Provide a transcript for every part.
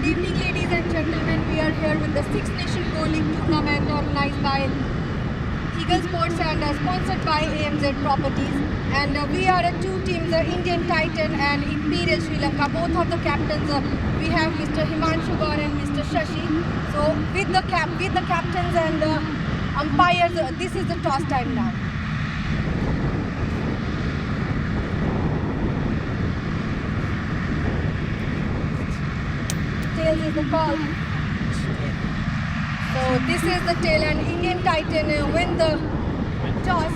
Good evening, ladies and gentlemen. We are here with the Six Nation Bowling Tournament organized by Eagle Sports and sponsored by AMZ Properties. And we are two teams, the Indian Titan and Imperial Sri Lanka. Both of the captains, we have Mr. Himanshu Gaur and Mr. Shashi. So with the captains and umpires, this is the toss time now. Tails is the call. So this is the tail, and Indian Titan win the toss.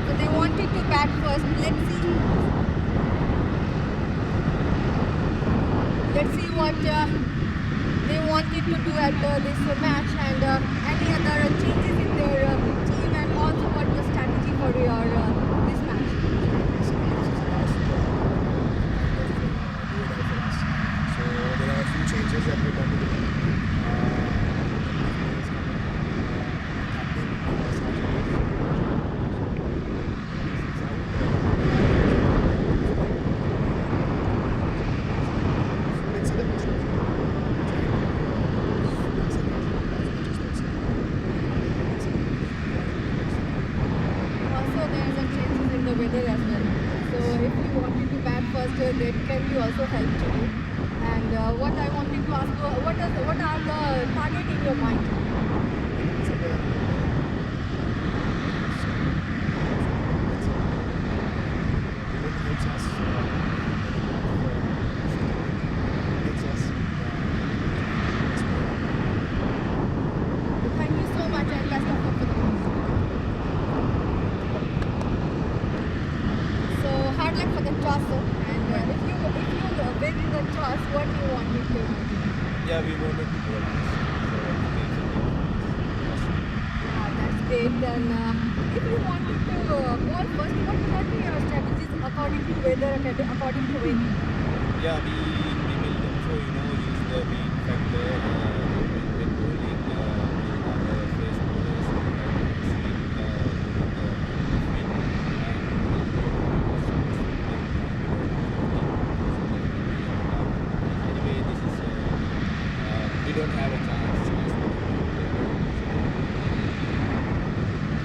So they wanted to bat first. Let's see what they wanted to do at this match, and any other changes in their team, and also what the strategy for your this match. So there are a few changes that we're going to do. Also, there are some changes in the weather as well. So if you wanted to bat first, that can be also help to you. And what I wanted to ask you, what are the target in your mind? Thank you so much, and best of luck for the match. So hard luck for the toss, sir. And if you win the toss, what do you wanted to do? Yeah, we wanted to go. That's great. Then, if you wanted to bowl first, what would be your strategies according to weather, according to wind? Yeah, we will also, use the wind factor when bowling. We'll have a face bowlers who try to swing with the wind anyway, this is we don't have a chance.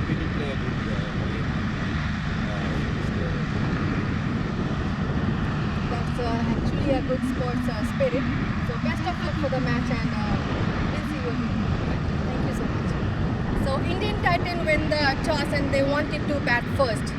We will play a good game. That's actually a good sports spirit. So best of luck for the match, and we'll see you again. Thank you so much. So Indian Titan win the toss, and they wanted to bat first.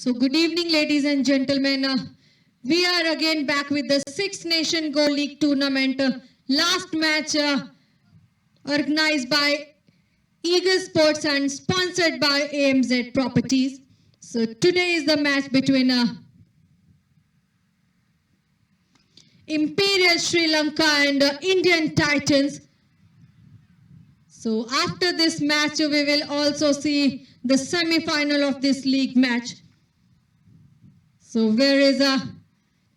So good evening, ladies and gentlemen. We are again back with the Six Nation Go League tournament. Last match organized by Eagle Sports and sponsored by AMZ Properties. So today is the match between Imperial Sri Lanka and Indian Titans. So after this match, we will also see the semi-final of this league match. So where is a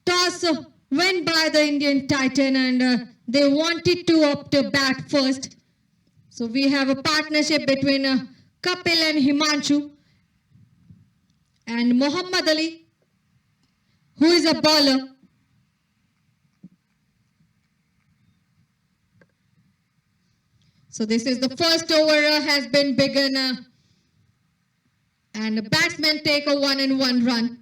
toss went by the Indian Titan and they wanted to opt to bat first. So we have a partnership between Kapil and Himanshu and Muhammad Ali, who is a bowler. So this is the first over has been begun and the batsmen take a 1-1 run.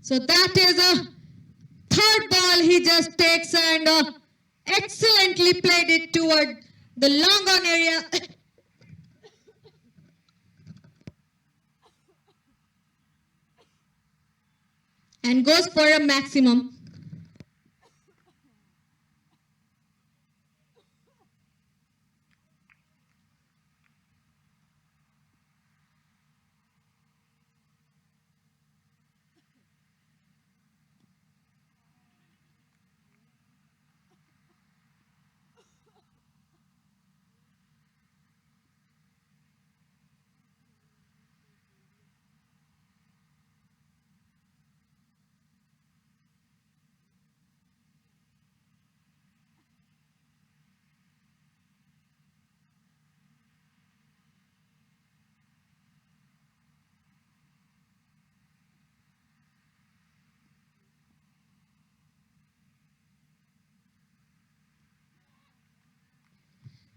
So that is a third ball he just takes and excellently played it toward the long on area. And goes for a maximum.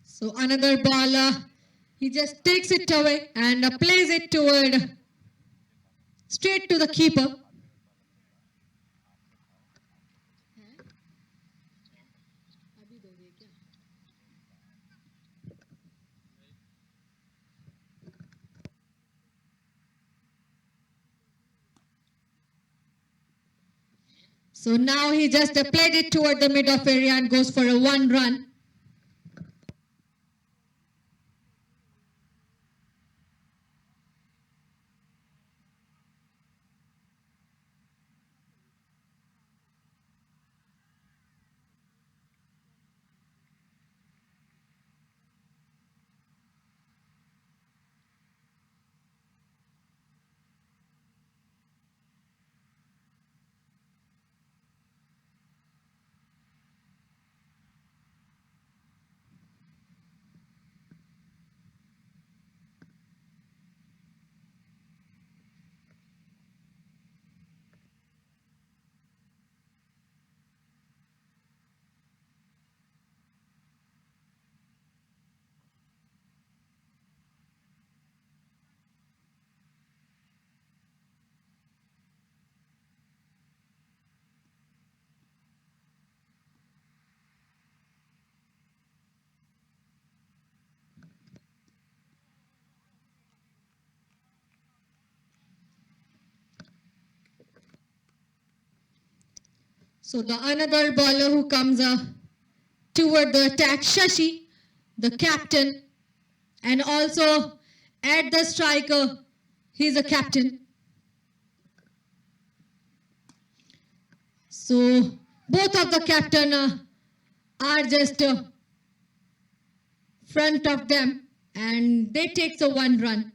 So another ball, he just takes it away and plays it toward straight to the keeper. So now he just played it toward the mid-off area and goes for a 1 run. So the another bowler who comes toward the attack, Shashi, the captain, and also at the striker, he's a captain. So both of the captain are just front of them and they take the 1 run.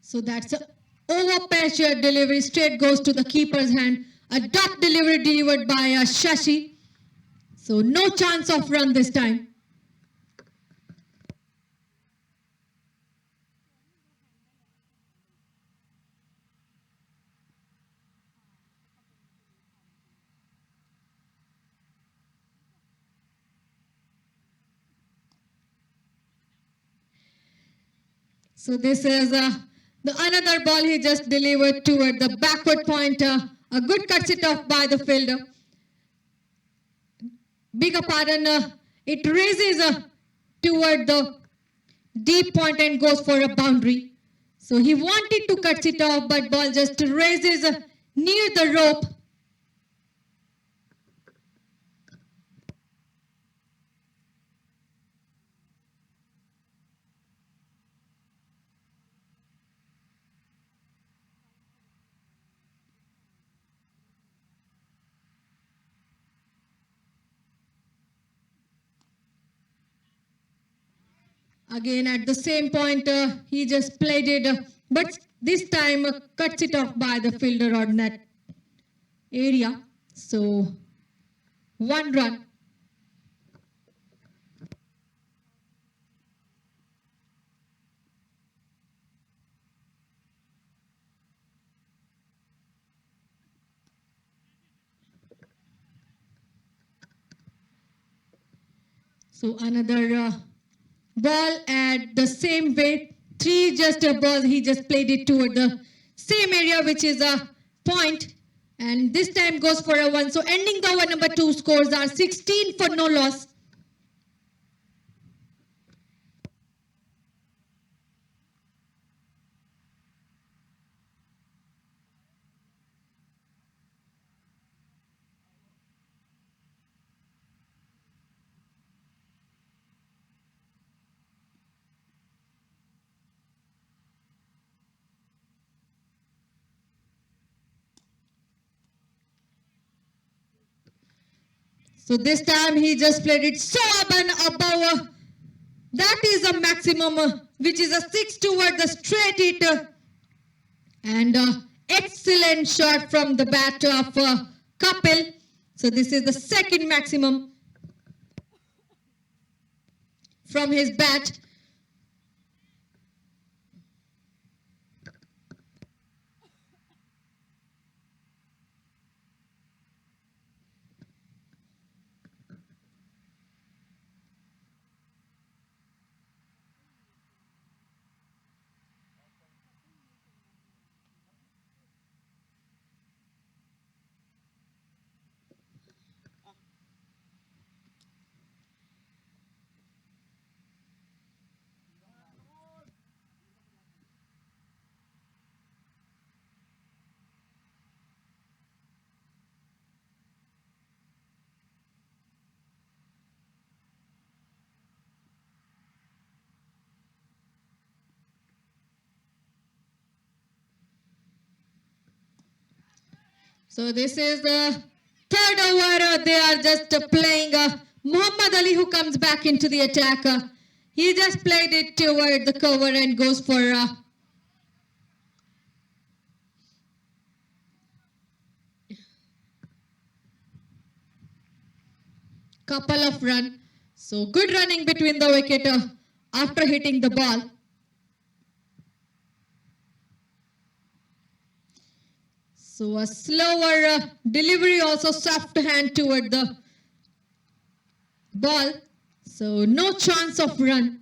So that's a over-pitch delivery, straight goes to the keeper's hand. A dot delivery delivered by Shashi. So no chance of run this time. So this is the another ball he just delivered toward the backward point. A good cut it off by the fielder. Bigger pardon, it raises toward the deep point and goes for a boundary. So he wanted to cut it off, but ball just raises near the rope. Again at the same point, he just played it, but this time cuts it off by the fielder or net area. So 1 run. So another ball at the same way. 3 just a ball. He just played it toward the same area, which is a point. And this time goes for a 1. So ending the over number 2, scores are 16 for no loss. So this time he just played it so up and above. That is a maximum, which is a 6 toward the straight hit. And excellent shot from the bat of Kapil. So this is the second maximum from his bat. So this is the third over. They are just playing Muhammad Ali, who comes back into the attack. He just played it toward the cover and goes for couple of run. So good running between the wicket after hitting the ball. So a slower delivery, also soft hand toward the ball. So no chance of run.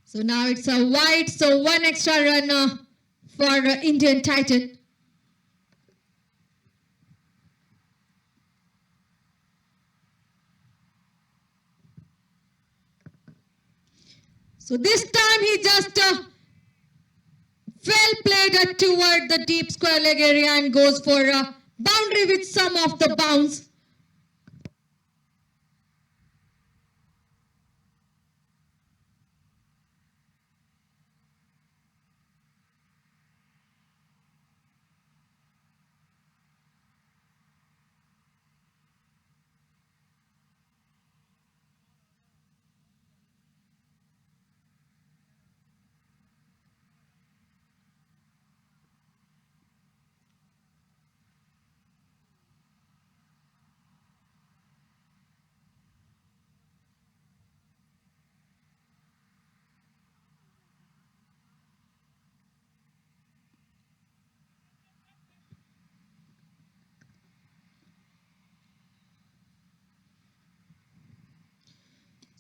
So now it's a wide, so 1 extra run for Indian Titan. So this time he just well played toward the deep square leg area and goes for a boundary with some of the bounce.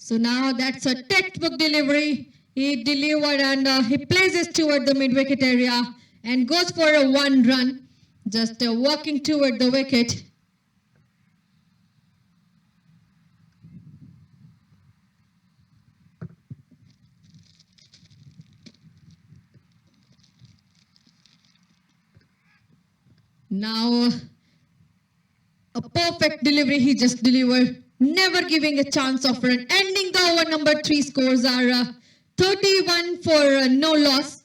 So now that's a textbook delivery. He delivered and he places toward the mid-wicket area and goes for a one run, just walking toward the wicket. Now a perfect delivery he just delivered, never giving a chance of run. Ending the over number 3, scores are 31 for no loss.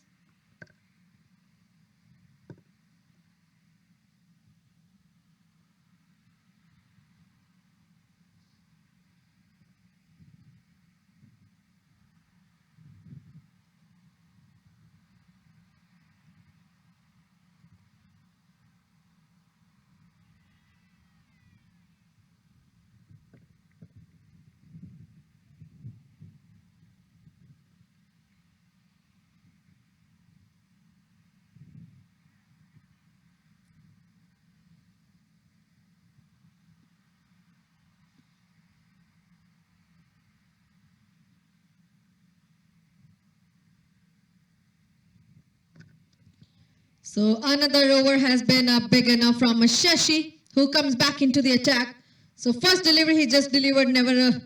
So another over has been big enough from Shashi, who comes back into the attack. So first delivery he just delivered, never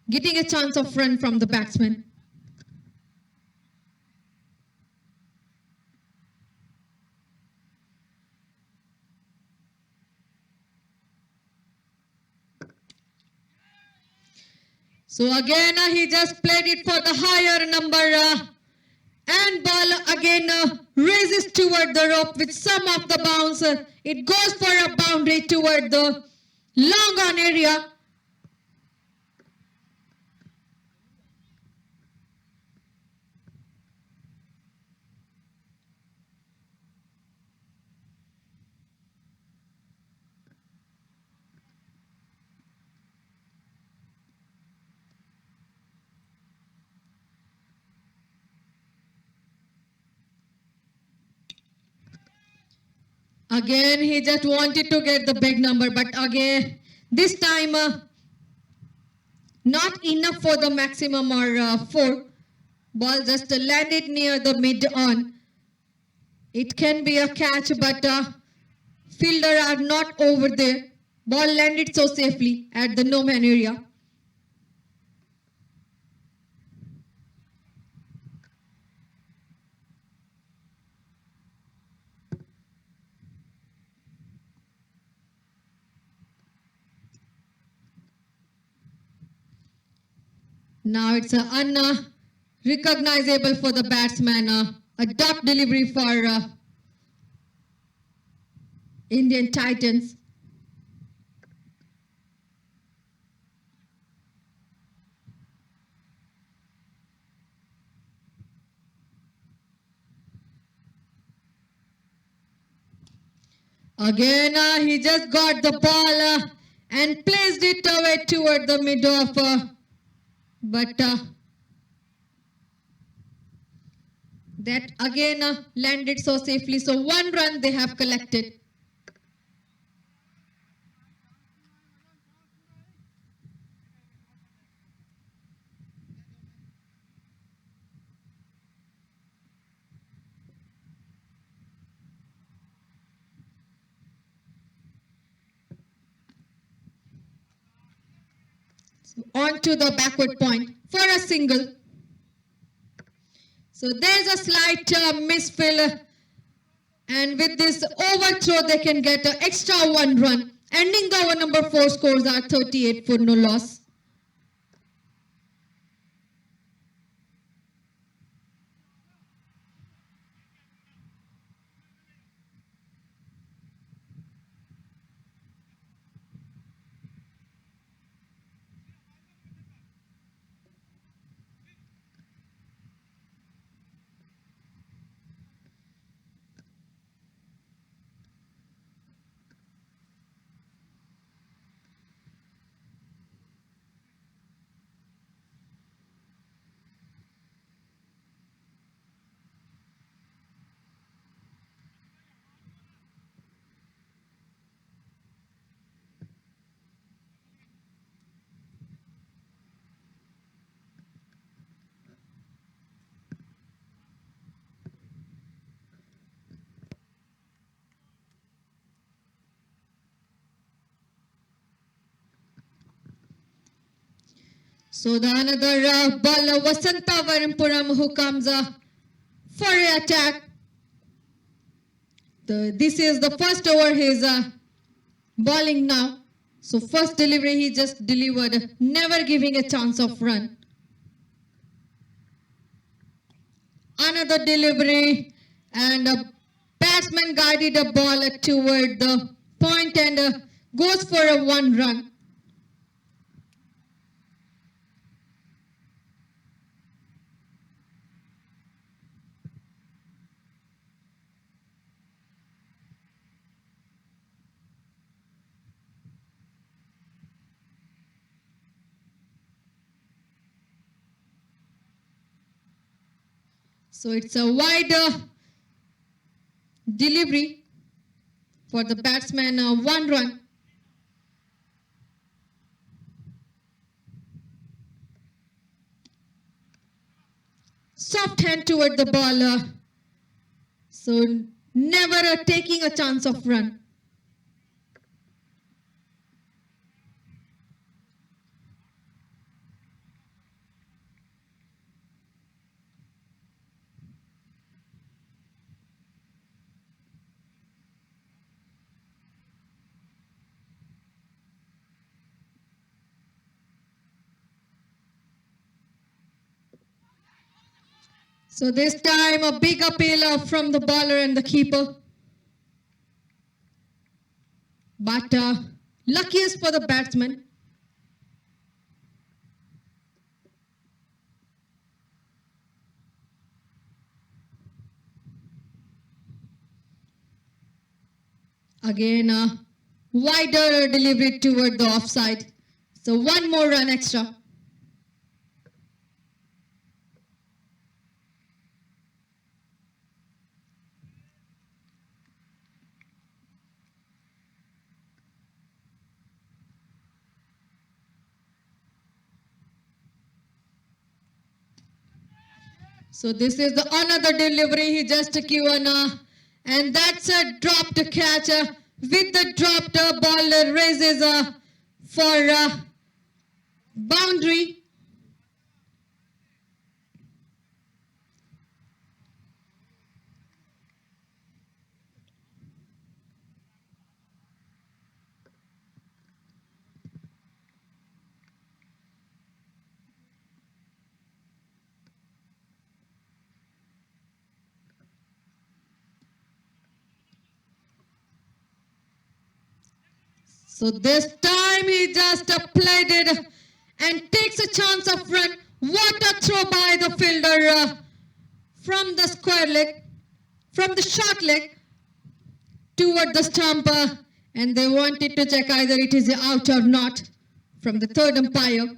getting a chance of run from the batsman. So again he just played it for the higher number and ball again raises toward the rope with some of the bounce. It goes for a boundary toward the long on area. Again, he just wanted to get the big number, but again, this time, not enough for the maximum or 4. Ball just landed near the mid on. It can be a catch, but fielder are not over there. Ball landed so safely at the no-man area. Now it's unrecognizable for the batsman. A dot delivery for Indian Titans. Again, he just got the ball and placed it away toward the mid of, but that again landed so safely. So 1 run they have collected. So on to the backward point for a single. So there's a slight misfill, and with this overthrow they can get an extra 1 run. Ending the over number 4, scores are 38 for no loss. So the another baller Vasanta Varimpuram who comes for an attack. This is the first over he is bowling now. So first delivery he just delivered, never giving a chance of run. Another delivery and a batsman guided a ball toward the point and goes for a 1 run. So it's a wide delivery for the batsman, 1 run. Soft hand toward the ball. So never taking a chance of run. So this time a big appeal from the bowler and the keeper. But luckiest for the batsman. Again wider delivery toward the offside. So 1 more run extra. So this is the another delivery he just given, and that's a dropped catch. With the dropped ball raises for boundary. So this time he just played it and takes a chance of run. What a throw by the fielder from the square leg, from the short leg toward the stump, and they wanted to check either it is out or not from the third umpire.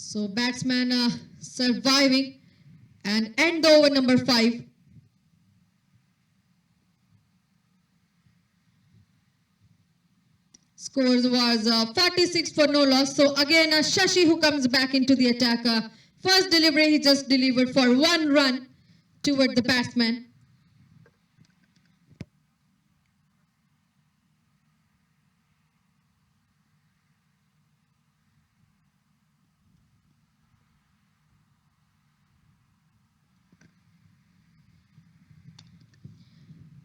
So batsman surviving and end the over number 5. Scores was 46 for no loss. So again Shashi who comes back into the attack. First delivery he just delivered for 1 run toward the batsman.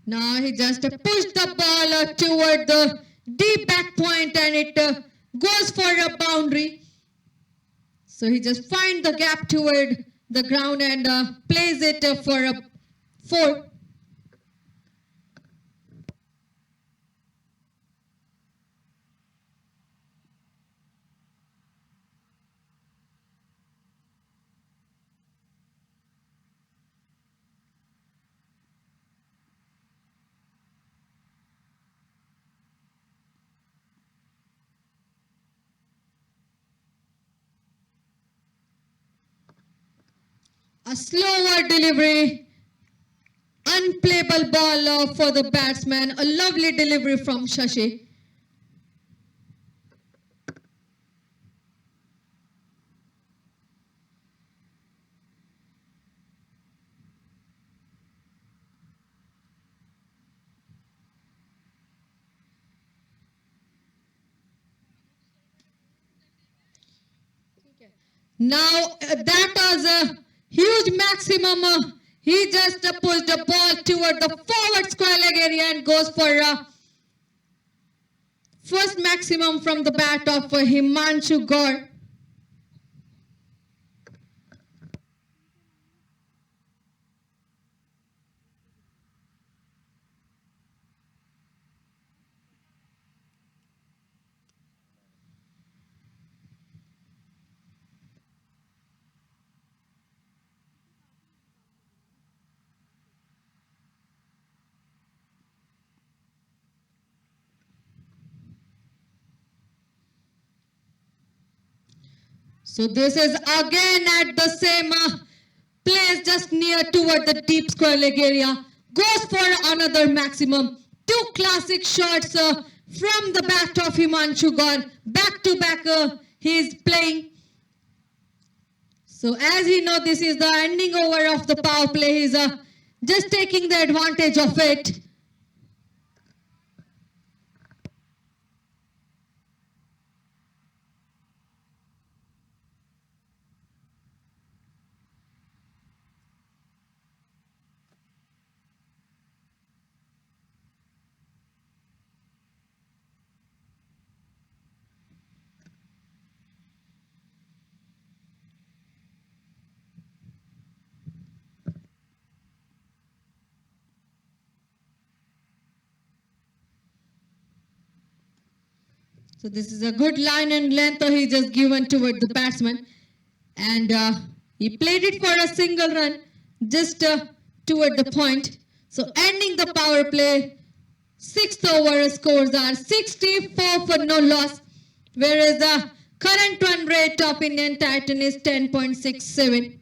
Now he just pushed the ball toward the deep back point and it goes for a boundary. So he just finds the gap toward the ground and plays it for a 4. A slower delivery, unplayable ball for the batsman. A lovely delivery from Shashi. Now that was a huge maximum. He just pushed the ball toward the forward square leg area and goes for first maximum from the bat of Himanshu Gaur. So this is again at the same place just near toward the deep square leg area. Goes for another maximum. 2 classic shots from the bat of Himanshu Gaur. Back to back he is playing. So as he knows this is the ending over of the power play. He is just taking the advantage of it. So this is a good line and length he just given toward the batsman. And he played it for a single run just toward the point. So ending the power play, 6th over scores are 64 for no loss. Whereas the current run rate of Indian Titan is 10.67.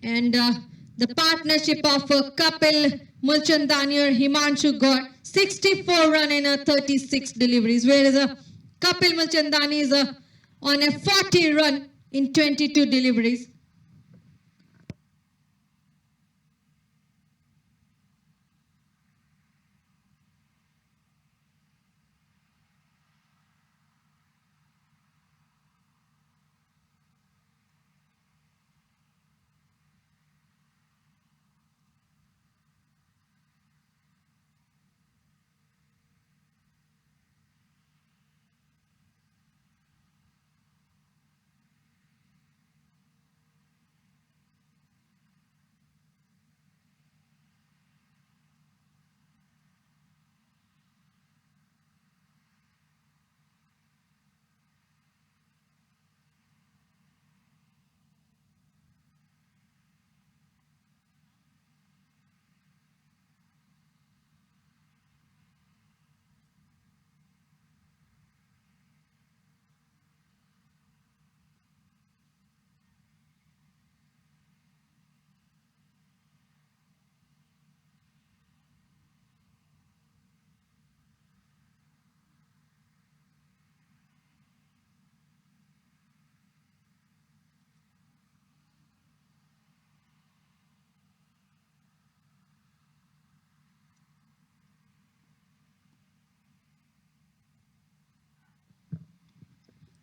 And the partnership of Kapil Mulchandani or Himanshu Gaur, 64 run in 36 deliveries, whereas Kapil Mulchandani is on a 40 run in 22 deliveries.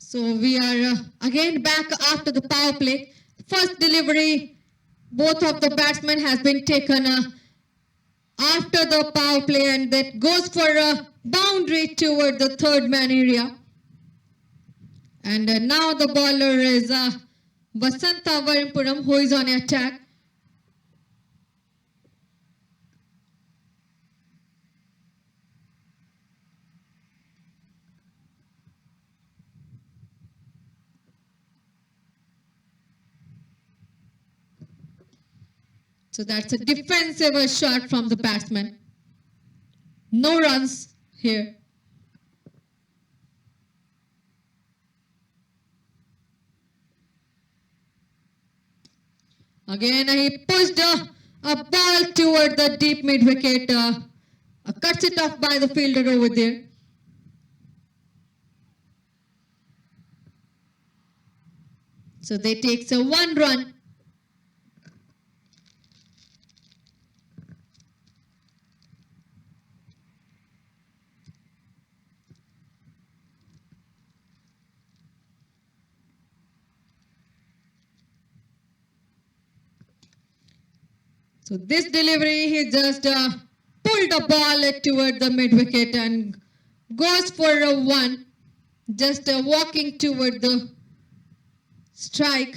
So we are again back after the power play. First delivery, both of the batsmen has been taken after the power play, and that goes for a boundary toward the third man area. And now the bowler is Vasanta Varimpuram, who is on attack. So that's a defensive shot from the batsman. No runs here. Again, he pushed a ball toward the deep mid wicket. Cuts it off by the fielder over there. So they takes a 1 run. So this delivery, he just pulled the ball toward the mid wicket and goes for a 1, just walking toward the strike.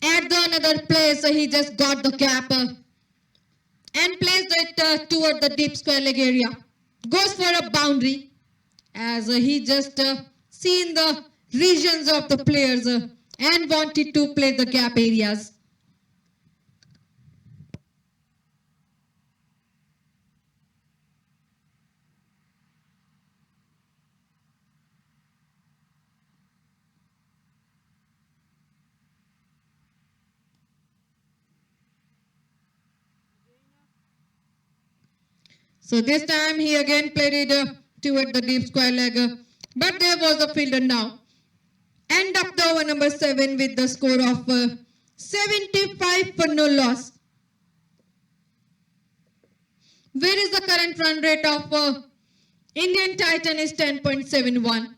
At the another place, he just got the gap and placed it toward the deep square leg area. Goes for a boundary, as he just seen the regions of the players and wanted to play the gap areas. So this time he again played it toward the deep square leg, but there was a fielder now. End up the over number 7 with the score of 75 for no loss. Where is the current run rate of Indian Titan is 10.71.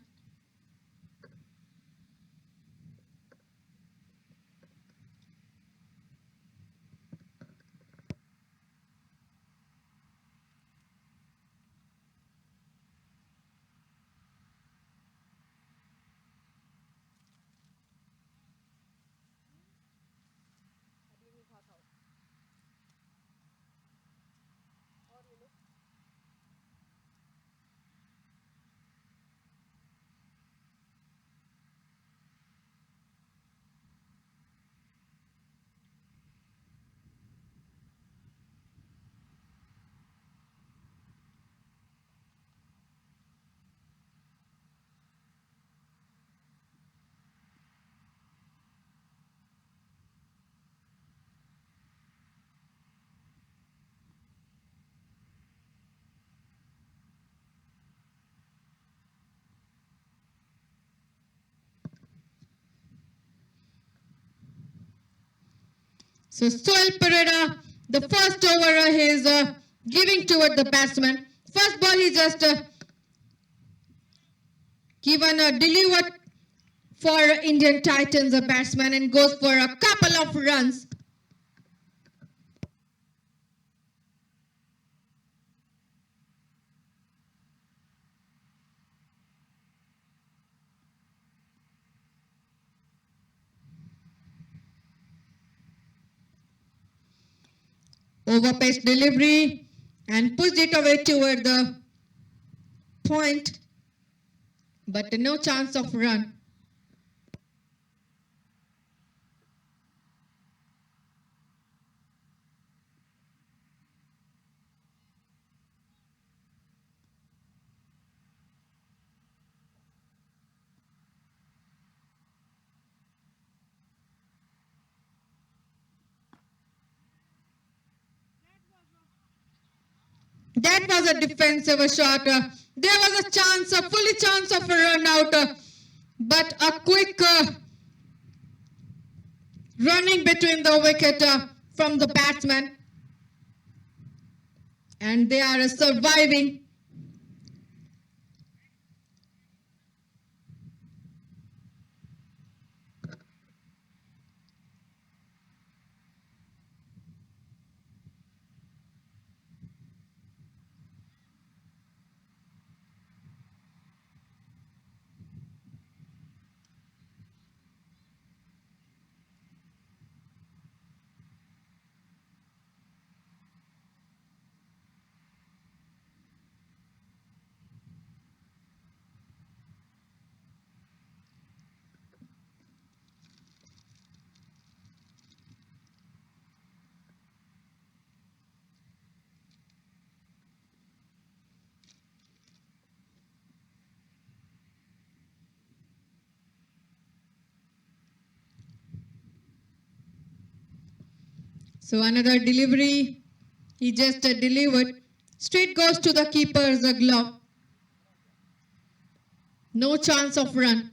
So Soil Pereira, the first over he is giving toward the batsman. First ball he just given a delivered for Indian Titans, a batsman, and goes for a couple of runs. Overpaced delivery and pushed it away toward the point, but no chance of run. That was a defensive shot. There was a chance, a fully chance of a run out, but a quick running between the wicket from the batsman, and they are surviving. So another delivery, he just delivered. Straight goes to the keeper's glove. No chance of run.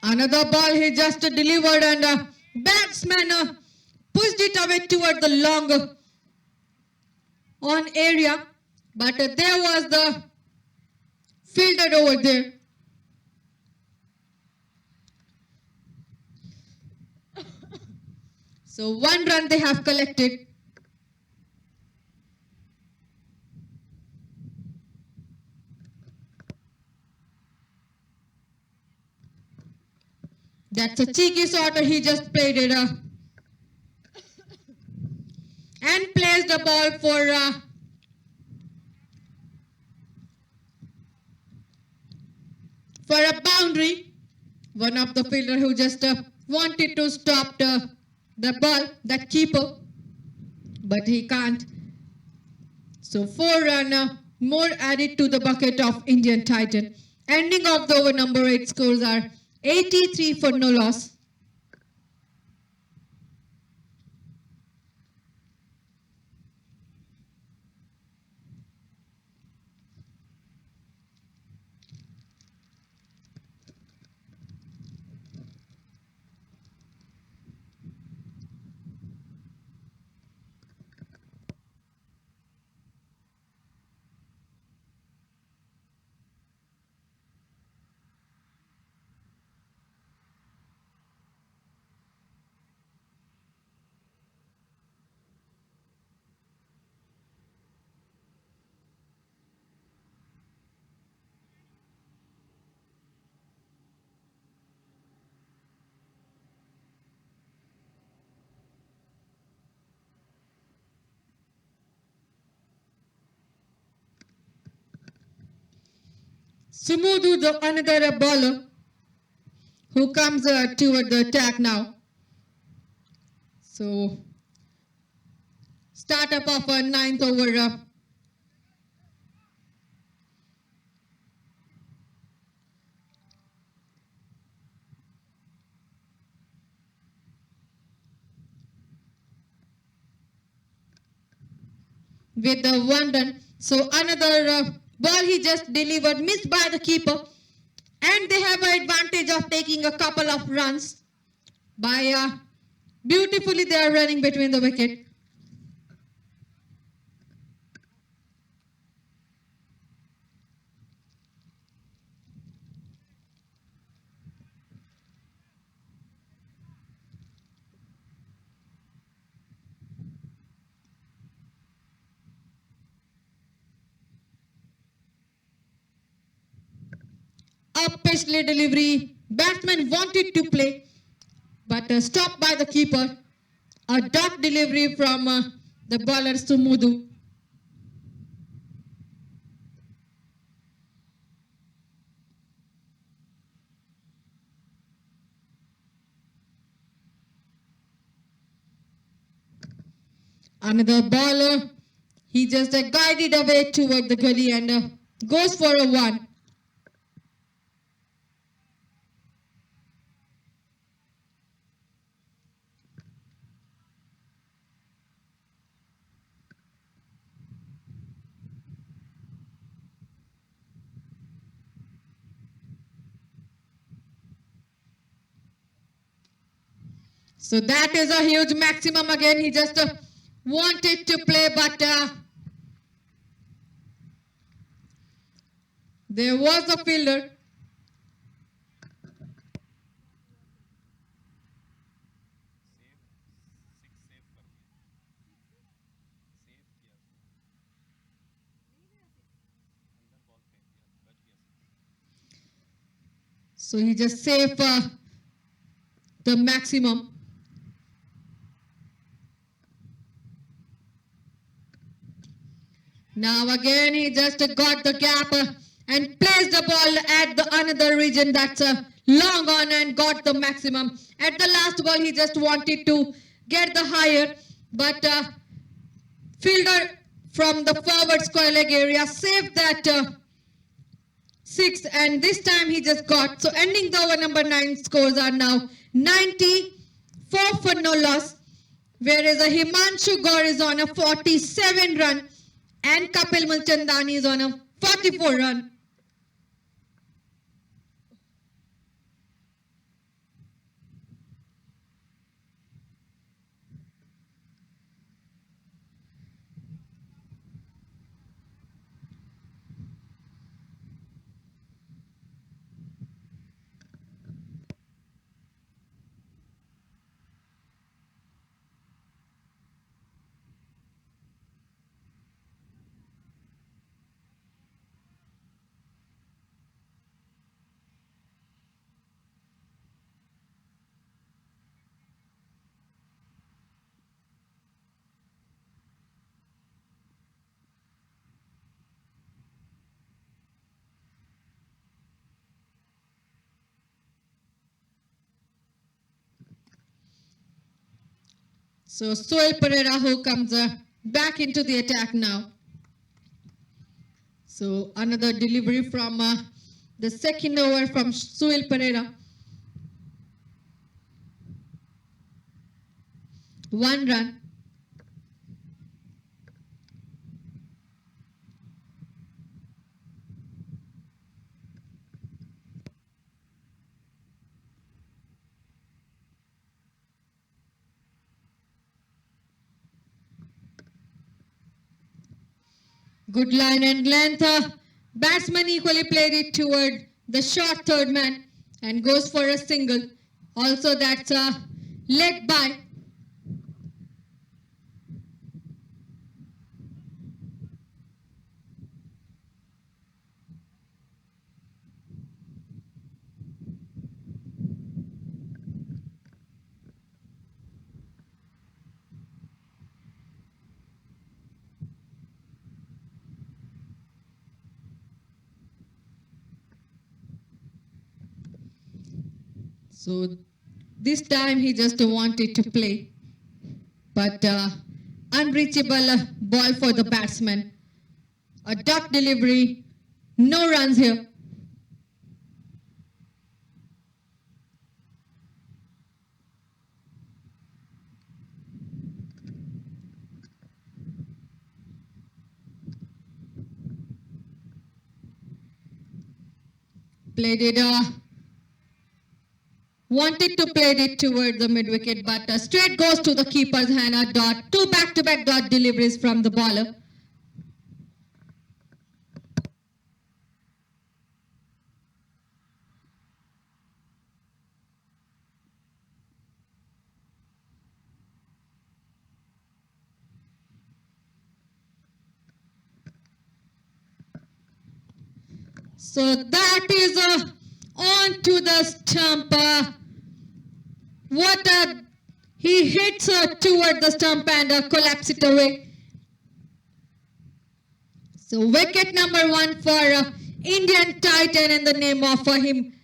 Another ball he just delivered and batsman pushed it away toward the long on area. But there was the fielder over there. So 1 run they have collected. That's a cheeky shot. He just played it and placed the ball for a boundary. One of the fielder who just wanted to stop the ball, that keeper, but he can't. So 4 run more added to the bucket of Indian Titan. Ending of the over, number 8 scores are 83 for no loss. Sumudu, the another bowler who comes toward the attack now. So start up of a 9th over. With the 1 run. So another ball he just delivered, missed by the keeper. And they have an advantage of taking a couple of runs by beautifully they are running between the wicket. A pitchley delivery. Batsman wanted to play, but stopped by the keeper. A dot delivery from the bowler Sumudu. Another bowler, he just guided away toward the gully and goes for a 1. So that is a huge maximum again. He just wanted to play, but there was a fielder. So he just saved the maximum. Now again he just got the gap and placed the ball at the another region, that's long on and got the maximum. At the last ball, he just wanted to get the higher, but fielder from the forward square leg area saved that six, and this time he just got. So ending the over number 9 scores are now 94 for no loss, whereas a Himanshu Gaur is on a 47 run and Kapil Mulchandani is on a 44 run. So Soil Pereira who comes back into the attack now. So another delivery from the second over from Soil Pereira. 1 run. Good line and length. Batsman equally played it toward the short third man and goes for a single. Also that's a leg by. So this time he just wanted to play, but unreachable ball for the batsman. A dot delivery, no runs here. Played it, wanted to play it toward the mid wicket, but straight goes to the keeper's hand. A dot, 2 back-to-back dot deliveries from the bowler. So that is on to the stump. He hits toward the stump and collapses it away. So wicket number 1 for Indian Titan in the name of Kapil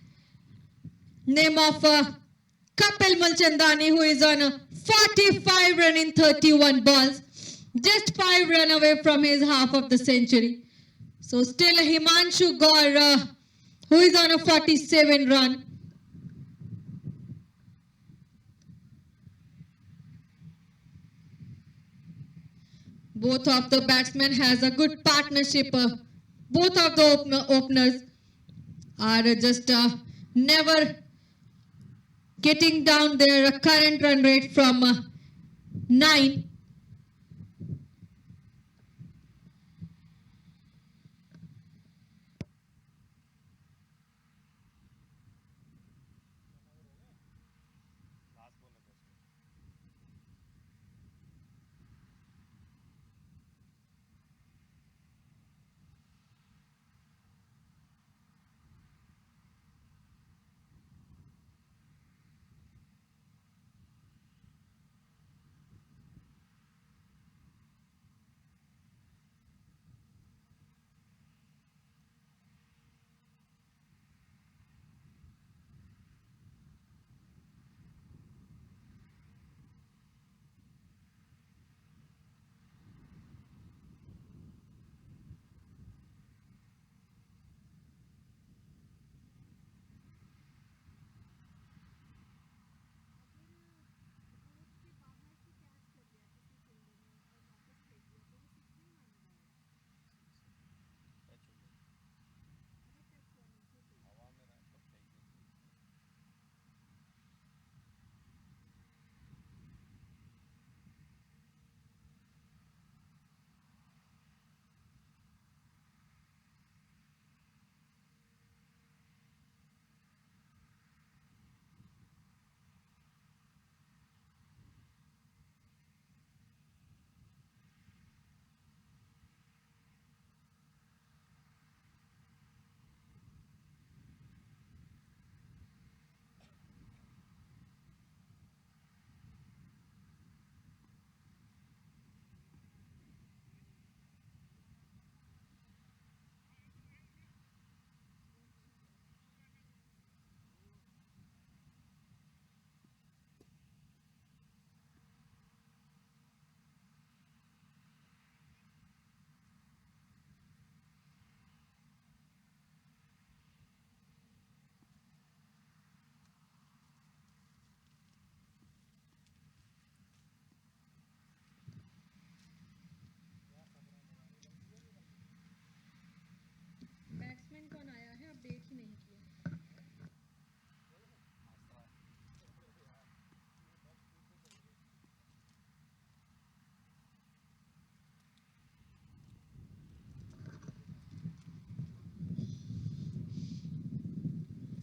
Mulchandani, who is on a 45 run in 31 balls, just 5 run away from his half of the century. So still Himanshu Gaur, who is on a 47 run. Both of the batsmen has a good partnership. Both of the openers are just never getting down their current run rate from 9.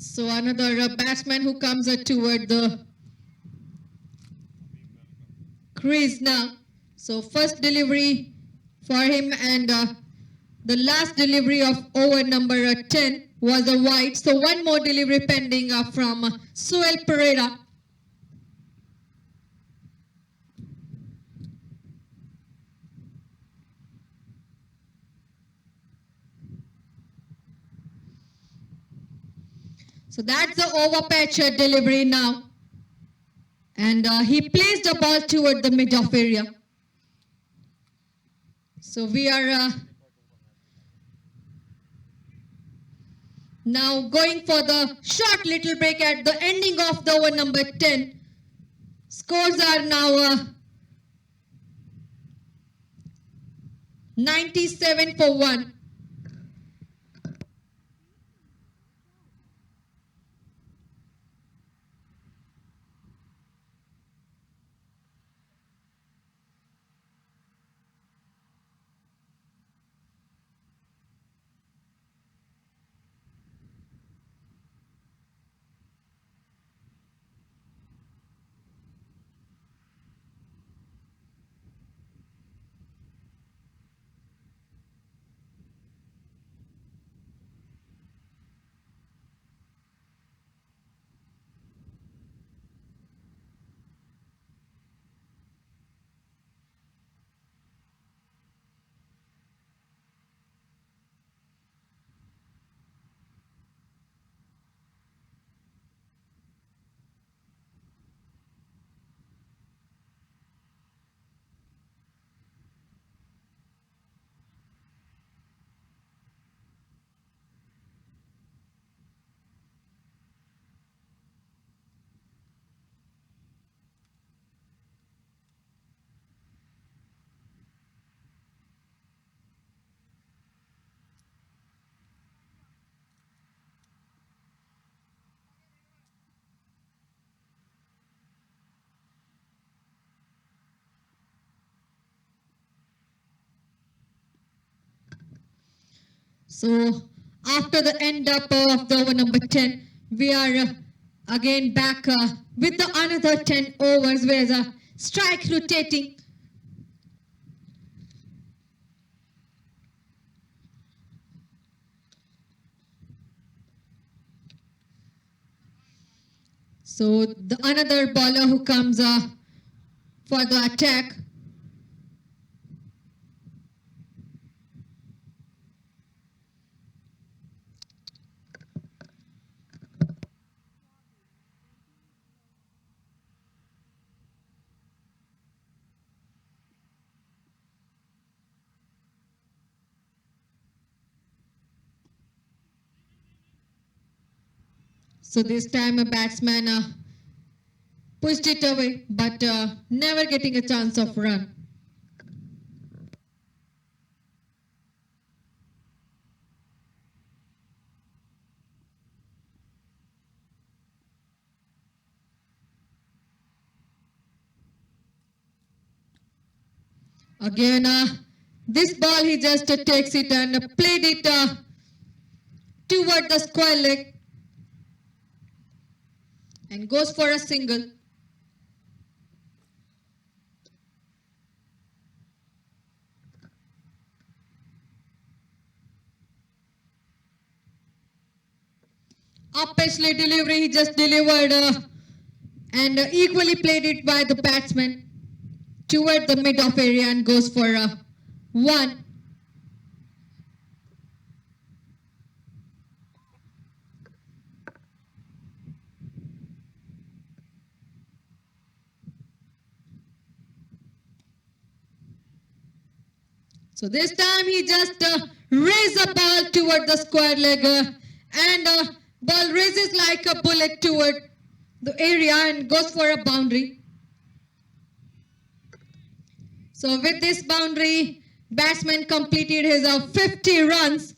So another batsman who comes toward the crease now. So first delivery for him, and the last delivery of over number 10 was a wide. So one more delivery pending from Suel Pereira. So that's the over patch delivery now. And he placed the ball toward the mid-off area. So we are now going for the short little break at the ending of the over number 10. Scores are now 97 for 1. So after the end up of the over number 10, we are again back with the another 10 overs where the strike rotating. So the another bowler who comes for the attack. So this time a batsman pushed it away, but never getting a chance of run. Again, this ball he just takes it and played it toward the square leg and goes for a single. Up pitchly delivery he just delivered and equally played it by the batsman toward the mid-off area and goes for a 1. So this time he just raised the ball toward the square leg and ball raises like a bullet toward the area and goes for a boundary. So with this boundary, batsman completed his 50 runs.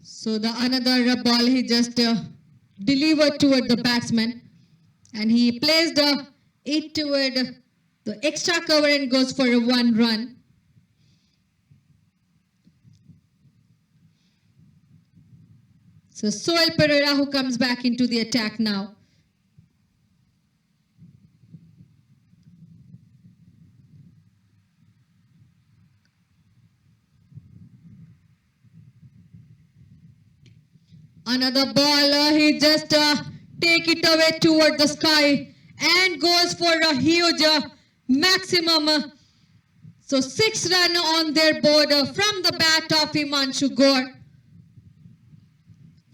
So the another ball he just delivered toward the batsman, and he placed it toward the extra cover and goes for a 1 run. So Soil Pereira who comes back into the attack now. Another ball, he just take it away toward the sky and goes for a huge maximum. So 6 runs on their board from the bat of Himanshu Gore.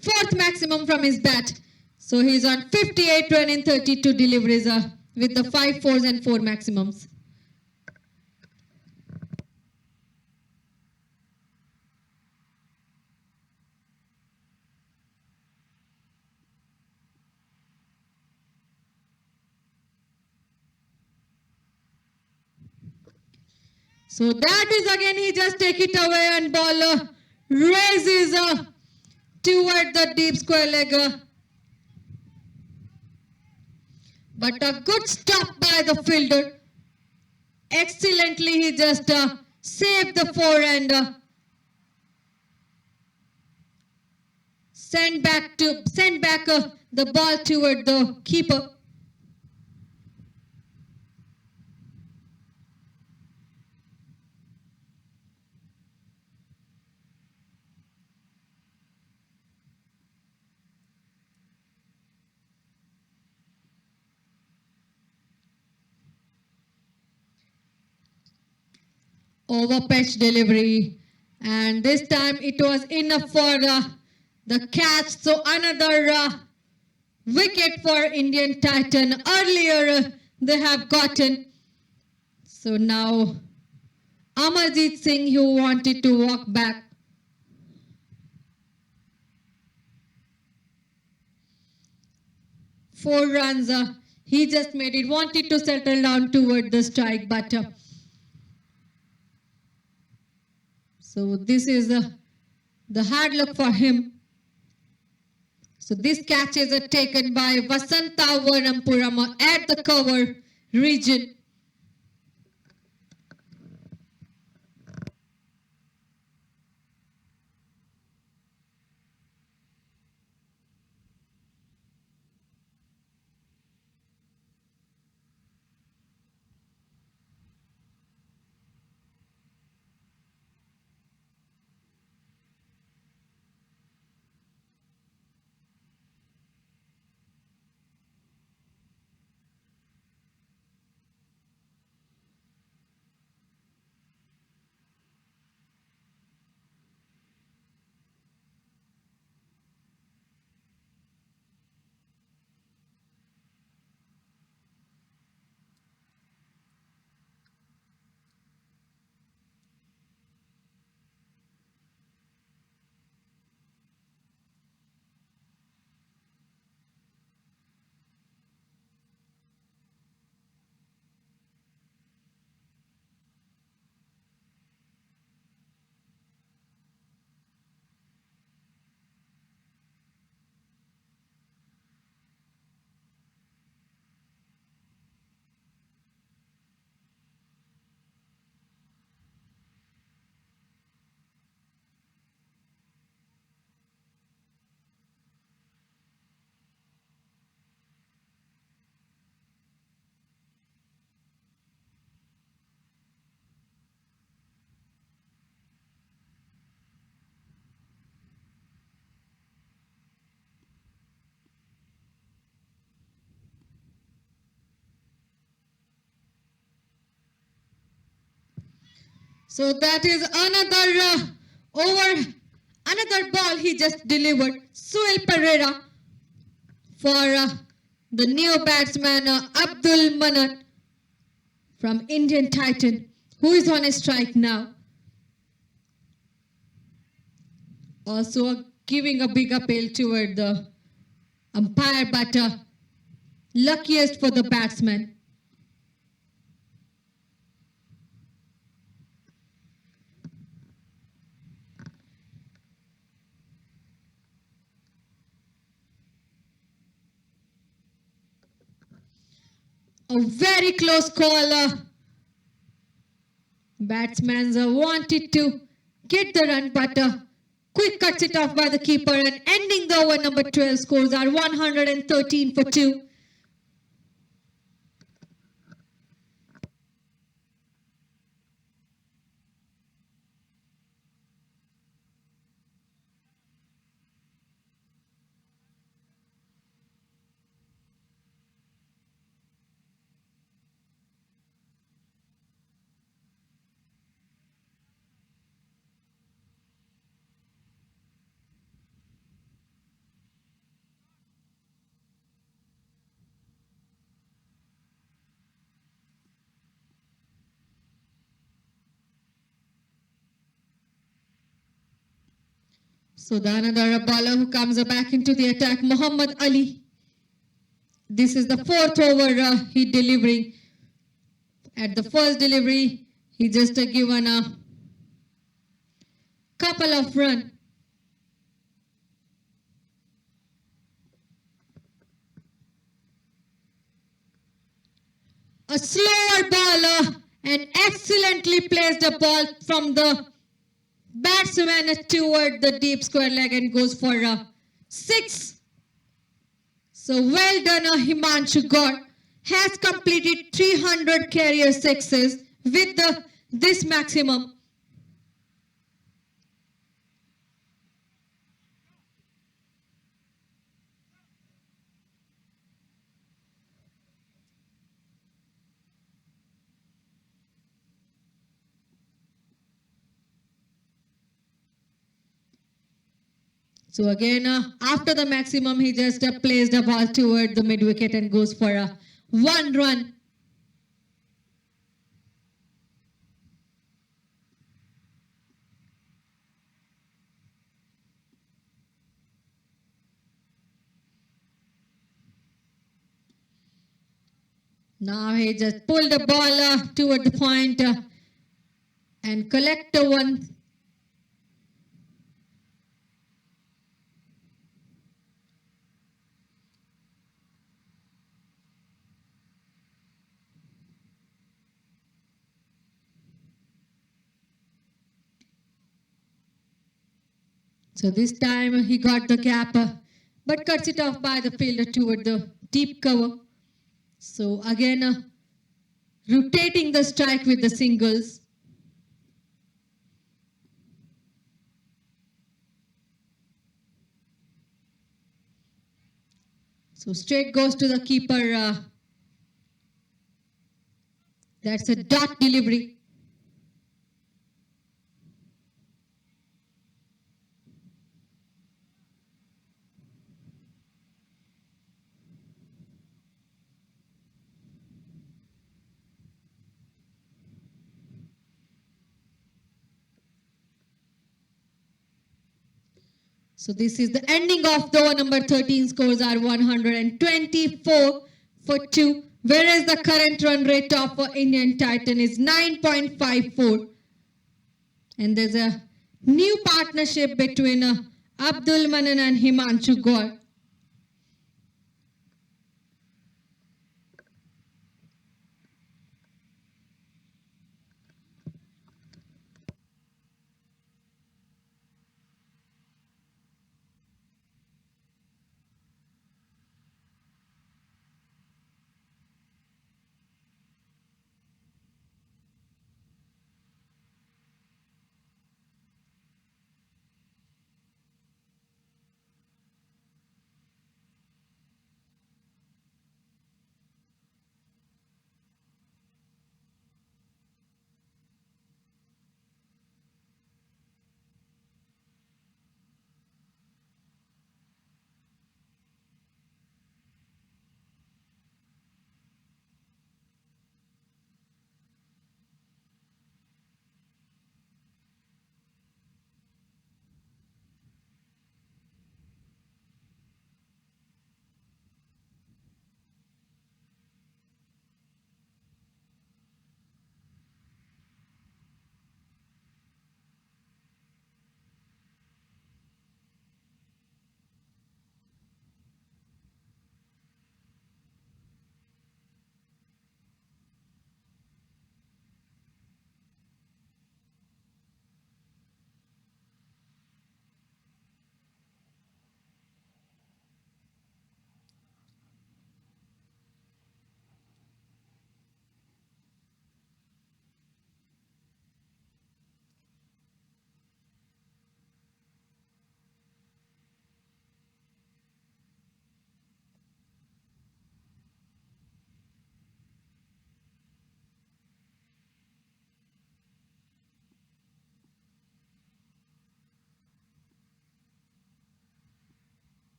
4th maximum from his bat. So he's on 58 runs in 32 deliveries with the 5 fours and 4 maximums. So that is again, he just take it away and ball raises toward the deep square leg. But a good stop by the fielder. Excellently, he just saved the 4 and sent back the ball toward the keeper. Over pitch delivery, and this time it was enough for the catch. So another wicket for Indian Titan. Earlier they have gotten. So now Amarjeet Singh, who wanted to walk back. Four runs, he just made it, wanted to settle down toward the strike, but so this is the hard luck for him. So this catch is taken by Vasanta Varampurama at the cover region. So that is another another ball he just delivered. Soil Pereira for the new batsman Abdul Manat from Indian Titan, who is on a strike now. Also giving a big appeal toward the umpire, but luckiest for the batsman. A very close call. Batsmen wanted to get the run, but quick cuts it off by the keeper, and ending the over. Number 12 scores are 113 for 2. So the another bowler who comes back into the attack, Muhammad Ali. This is the fourth over he delivering. At the first delivery, he just given a couple of runs. A slower ball and excellently placed the ball from the batsman toward the deep square leg and goes for a 6. So well done, Himanshu Gaur has completed 300 career sixes with this maximum. So again, after the maximum, he just placed the ball toward the mid wicket and goes for a 1 run. Now he just pulled the ball toward the point and collect the one. So this time he got the gap, but cuts it off by the fielder toward the deep cover. So again, rotating the strike with the singles. So straight goes to the keeper. That's a dot delivery. So this is the ending of the over. Number 13 scores are 124 for 2, whereas the current run rate of Indian Titan is 9.54. And there's a new partnership between Abdul Manan and Himanshu Gaur.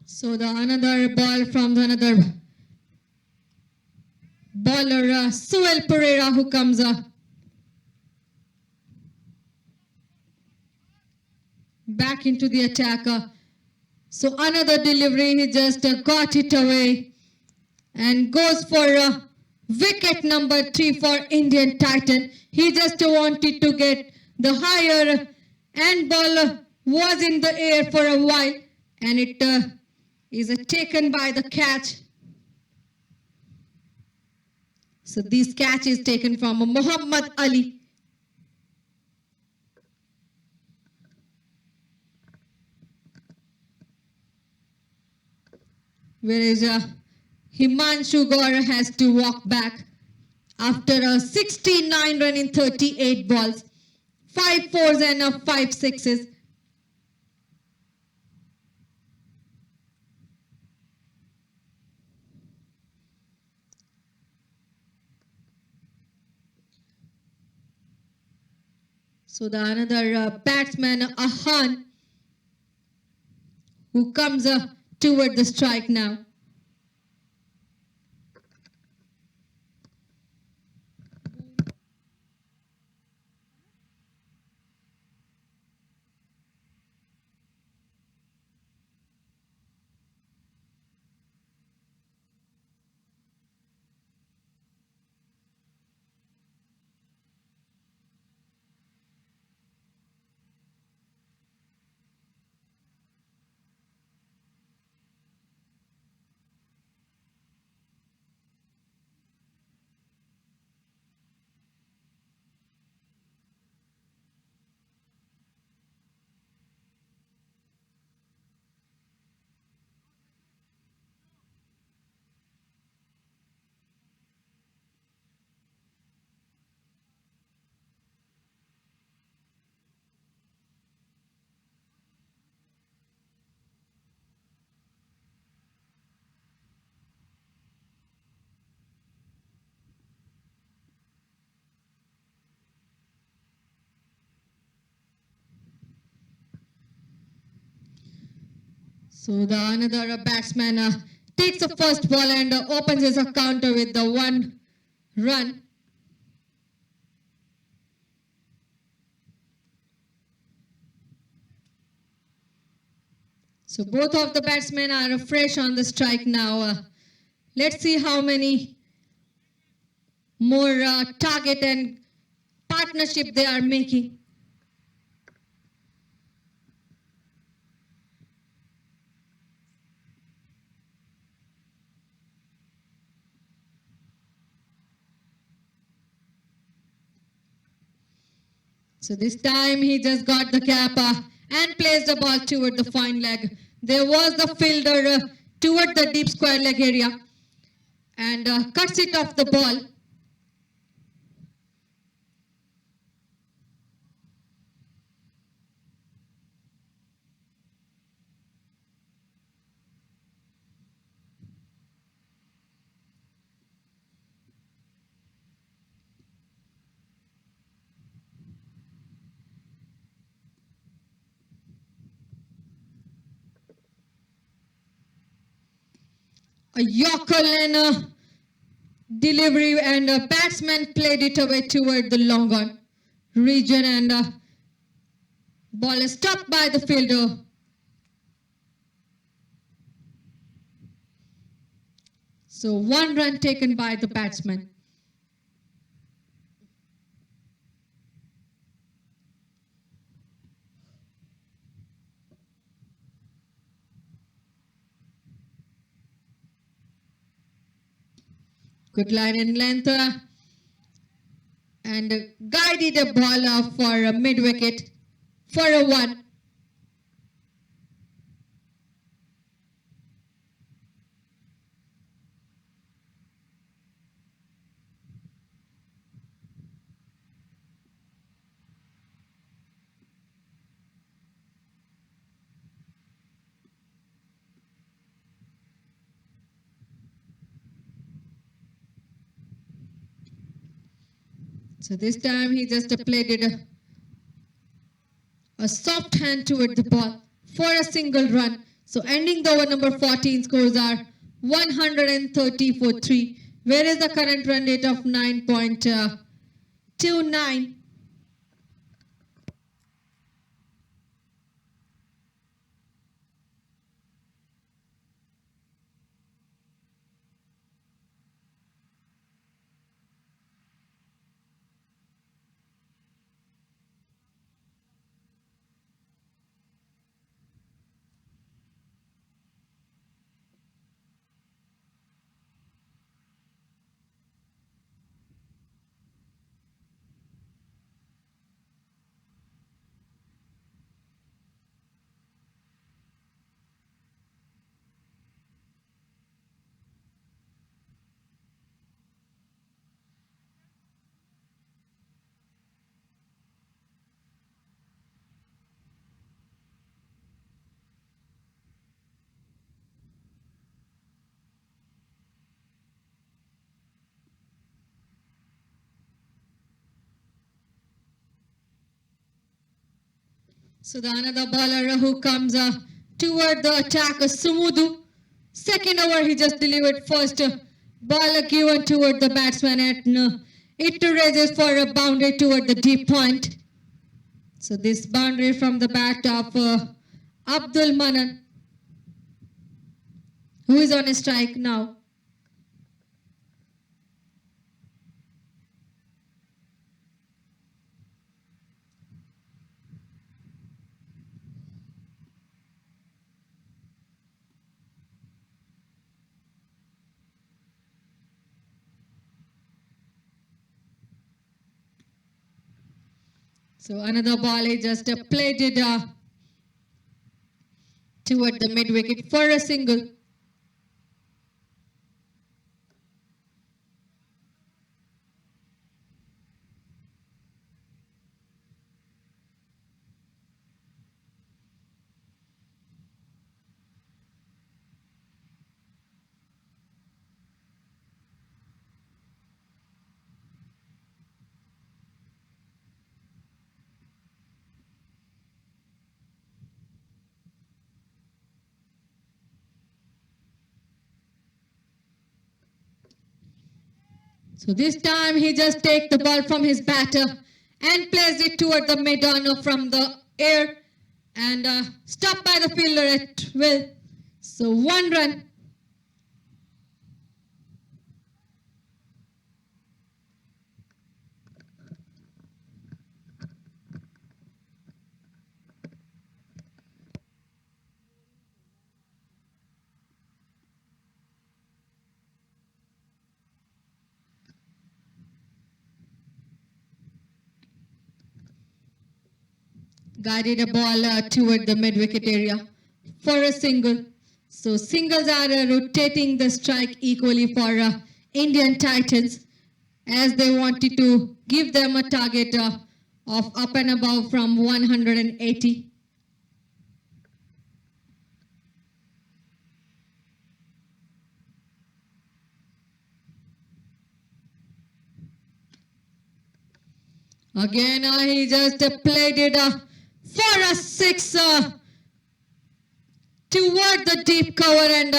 So the another ball from the another bowler, Suel Pereira, who comes back into the attack. So another delivery, he just got it away and goes for wicket number 3 for Indian Titan. He just wanted to get the higher, and ball was in the air for a while, and it is taken by the catch. So this catch is taken from Muhammad Ali. Whereas Himanshu Gaur has to walk back after a 69 run in 38 balls, 5 fours and 5 sixes. So the another batsman, Ahan, who comes toward the strike now. So the another batsman takes the first ball and opens his counter with the 1 run. So both of the batsmen are fresh on the strike now. Let's see how many more target and partnership they are making. So this time he just got the cap and placed the ball toward the fine leg. There was the fielder toward the deep square leg area and cuts it off the ball. A Yorker and delivery, and a batsman played it away toward the long on region, and ball is stopped by the fielder. So 1 run taken by the batsman. Good line in length and guided a ball for a mid wicket for a 1. So this time he just played it a soft hand toward the ball for a single run. So ending the over number 14, scores are 130 for 3. Where is the current run rate of 9.29? So the another bowler who comes toward the attack, Sumudu. Second over, he just delivered first ball given toward the batsman, and it raises for a boundary toward the deep point. So this boundary from the bat of Abdul Manan, who is on a strike now. So another ball, he just played it toward the mid wicket for a single. So this time he just takes the ball from his batter and plays it toward the mid-on from the air and stopped by the fielder at will. So 1 run. Guided a ball toward the mid-wicket area for a single. So singles are rotating the strike equally for Indian Titans, as they wanted to give them a target of up and above from 180. Again, he just played it for a 6 toward the deep cover, and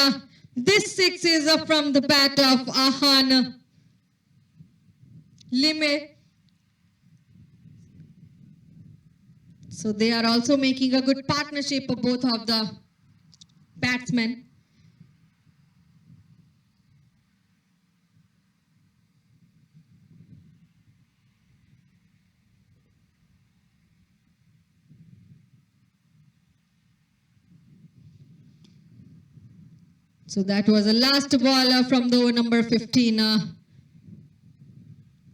this 6 is from the bat of Ahan Lime. So they are also making a good partnership of both of the batsmen. So that was the last ball from the over number 15.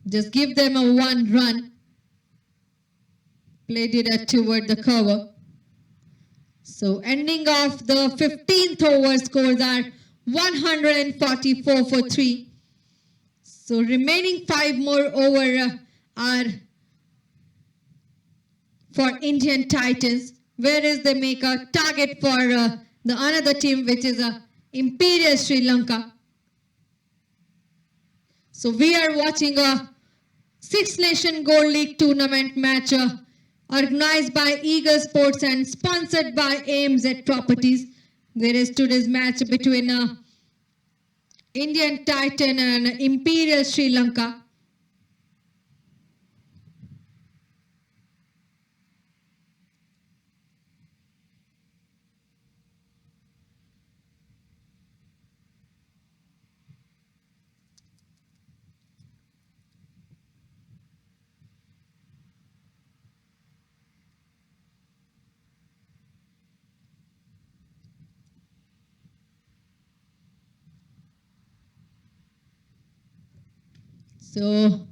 Just give them a 1 run. Played it toward the cover. So ending off the 15th over, scores are 144 for 3. So remaining 5 more over are for Indian Titans, whereas they make a target for the another team, which is Imperial Sri Lanka. So we are watching a Six Nation Gold League tournament match organized by Eagle Sports and sponsored by AMZ Properties. There is today's match between Indian Titan and Imperial Sri Lanka. So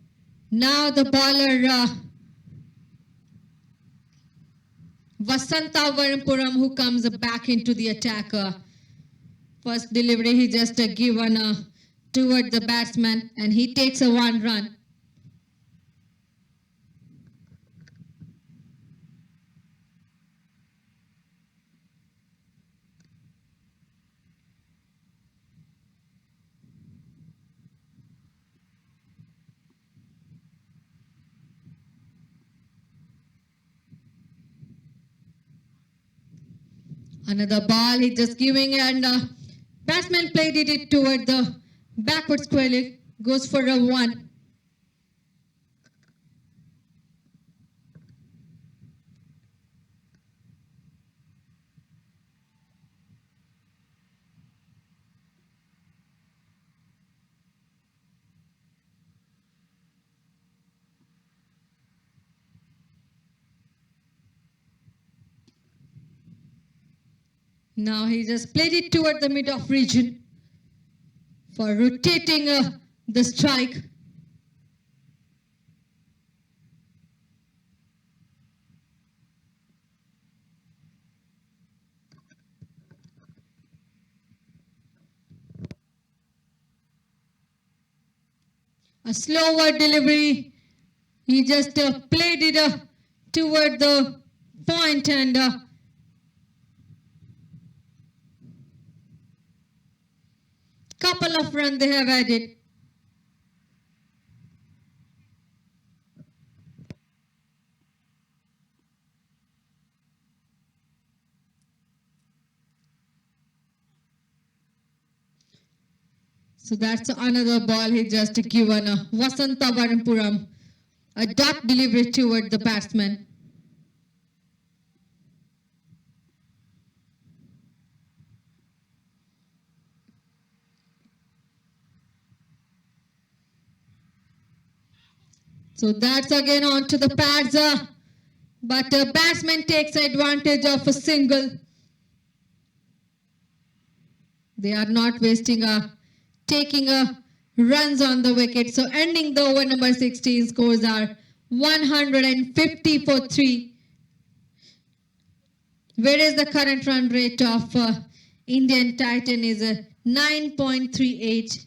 now the bowler Vasanta Varampuram, who comes back into the attack. First delivery he just given toward the batsman, and he takes a 1 run. Another ball he just giving, and batsman played it toward the backward square leg, goes for a 1. Now he just played it toward the mid-off region for rotating the strike. A slower delivery. He just played it toward the point, and couple of runs they have added. So that's another ball he just given Vasanta Varampuram, a dot delivery toward the batsman. So that's again on to the pads, but batsman takes advantage of a single. They are not wasting taking runs on the wicket. So ending the over number 16, scores are 150 for 3. Whereas the current run rate of Indian Titan is 9.38.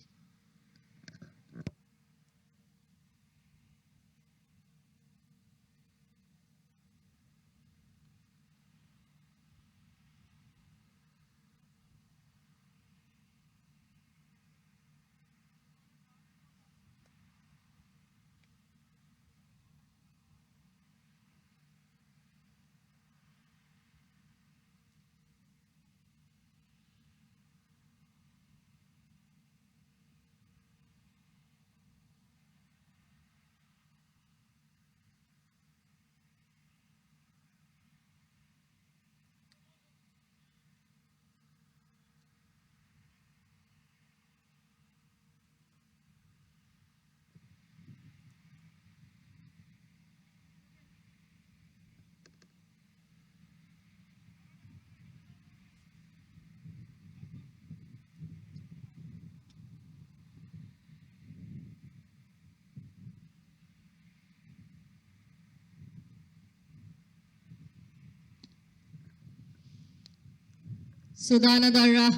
So the another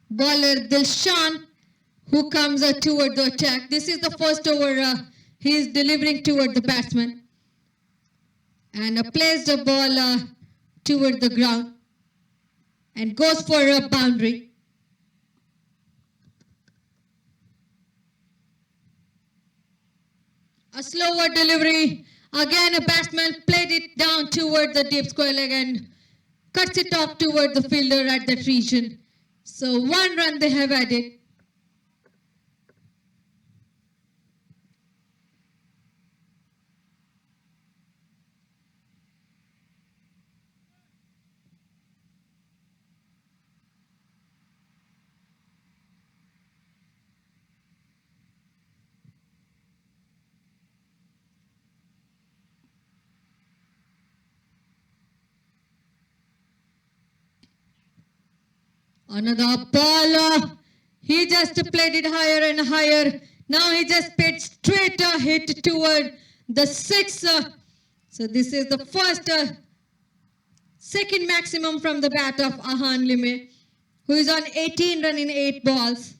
bowler Dilshan, who comes toward the attack. This is the first over he is delivering toward the batsman, and plays the ball toward the ground and goes for a boundary. A slower delivery. Again, a batsman played it down toward the deep square leg and cuts it off toward the fielder at that region. So 1 run they have added. Another ball. He just played it higher and higher. Now he just played straight hit toward the 6. So this is the first, second maximum from the bat of Ahan Lime, who is on 18 run in 8 balls.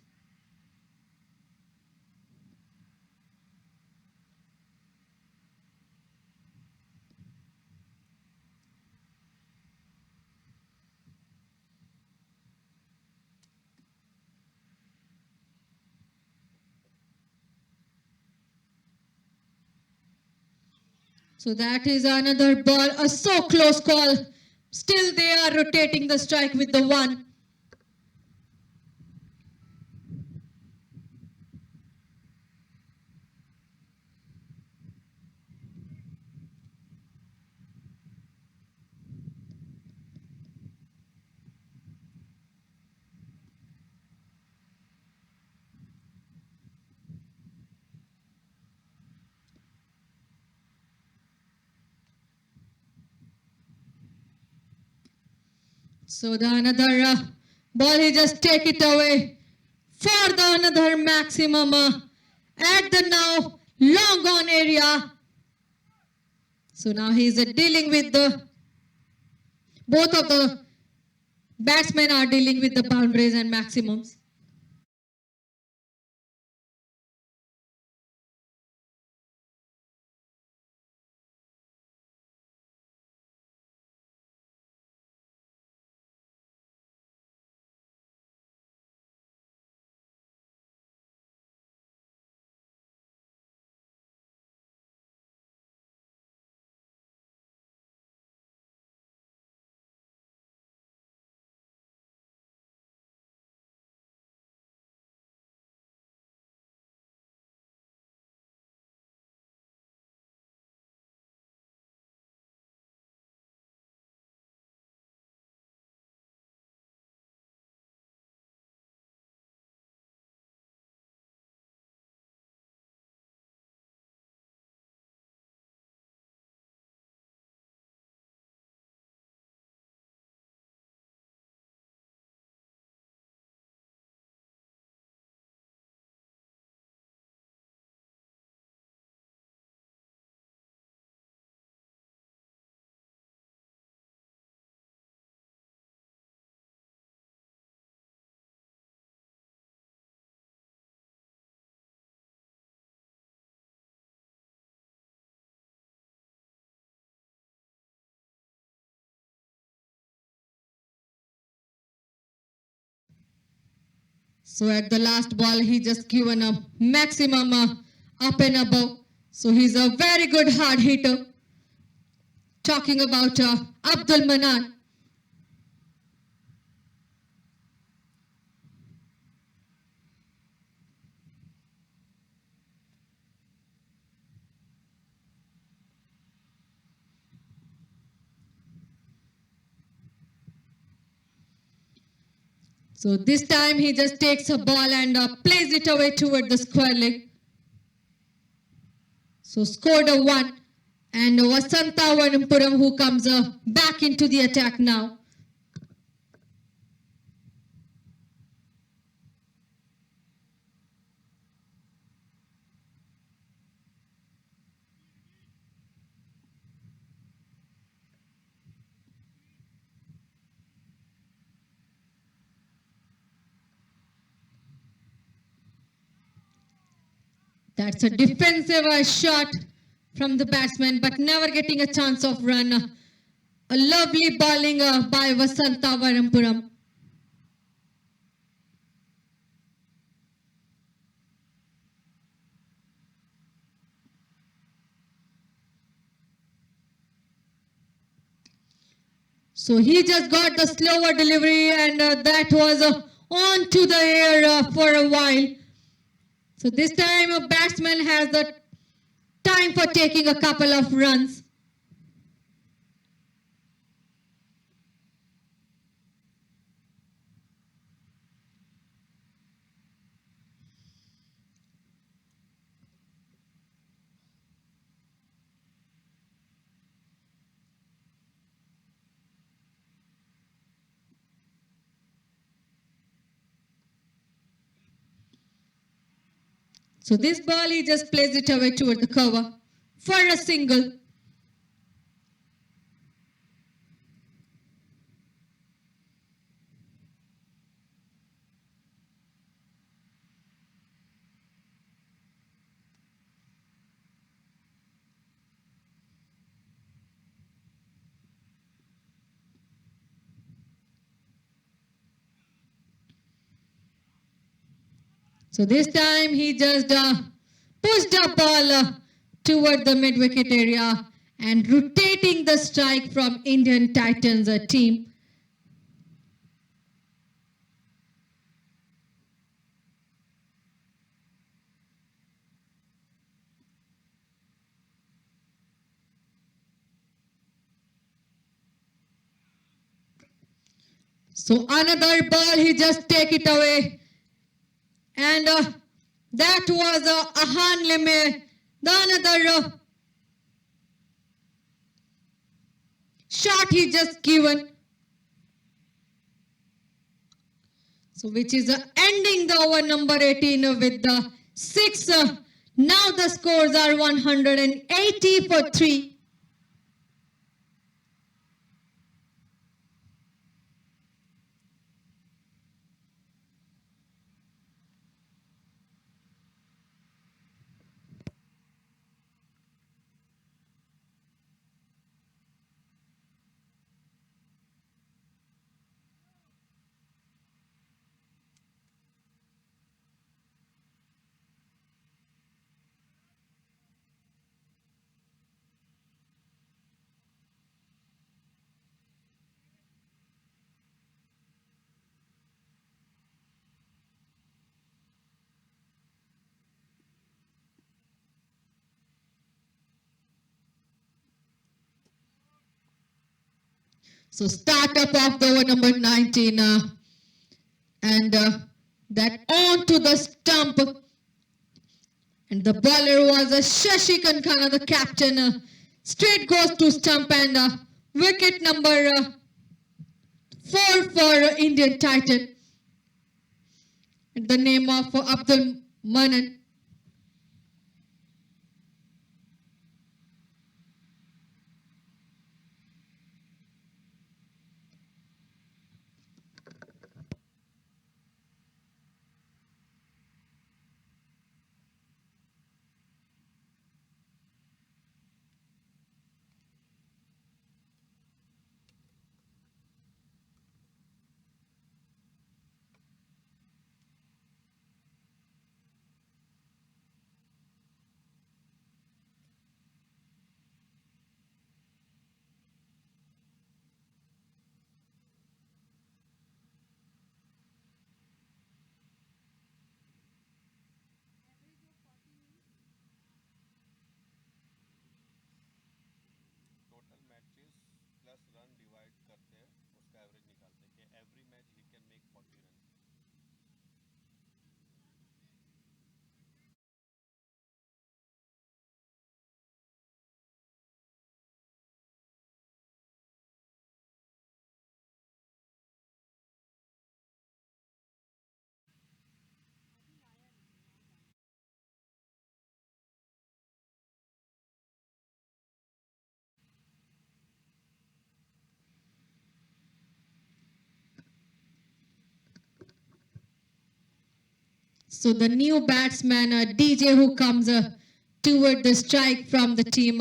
So that is another ball, a so close call. Still they are rotating the strike with the 1. So the another ball, he just take it away for the another maximum at the now long on area. So now he is dealing with the, both of the batsmen are dealing with the boundaries and maximums. So at the last ball, he just given a maximum up and above. So he's a very good hard hitter. Talking about Abdul Manan. So this time he just takes a ball and plays it away toward the square leg. So scored a 1. And Vasanta Vanampuram, who comes back into the attack now. That's a defensive shot from the batsman, but never getting a chance of run. A lovely bowling by Vasanta Varampuram. So he just got the slower delivery, and that was on to the air for a while. So this time a batsman has the time for taking a couple of runs. So this ball, he just plays it away toward the cover for a single. So this time he just pushed the ball toward the mid-wicket area and rotating the strike from Indian Titans team. So another ball, he just take it away. And that was Ahan Lime, the another shot he just given. So which is ending the over number 18 with the 6. Now the scores are 180 for 3. So start up of the over number 19 and that on to the stump. And the bowler was Shashi Kankana, the captain. Straight goes to stump and wicket number 4 for Indian Titan. And the name of Abdul Manan. Total matches plus run divide करते हैं, उसका average निकालते हैं कि every match he can make 40 run. So the new batsman, DJ, who comes toward the strike from the team,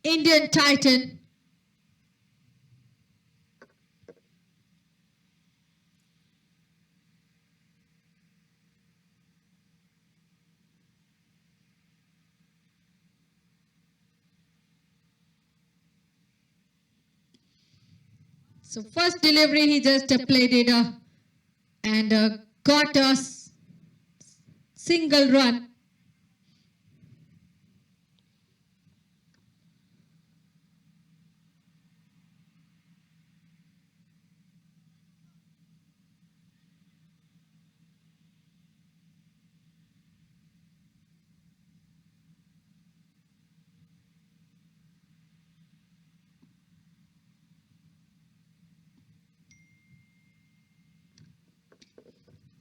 Indian Titan. So first delivery he just played it and got a single run.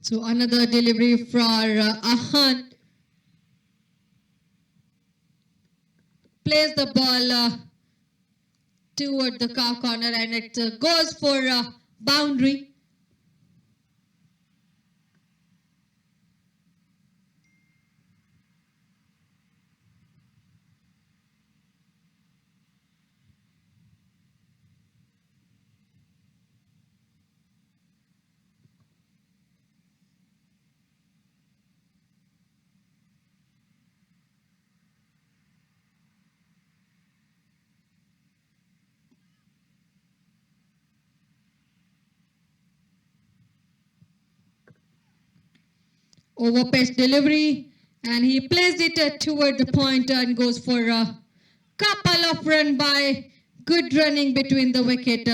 So another delivery for Ahan. Plays the ball toward the cow corner and it goes for boundary. Overpitch delivery and he placed it toward the point and goes for a couple of run by good running between the wicket.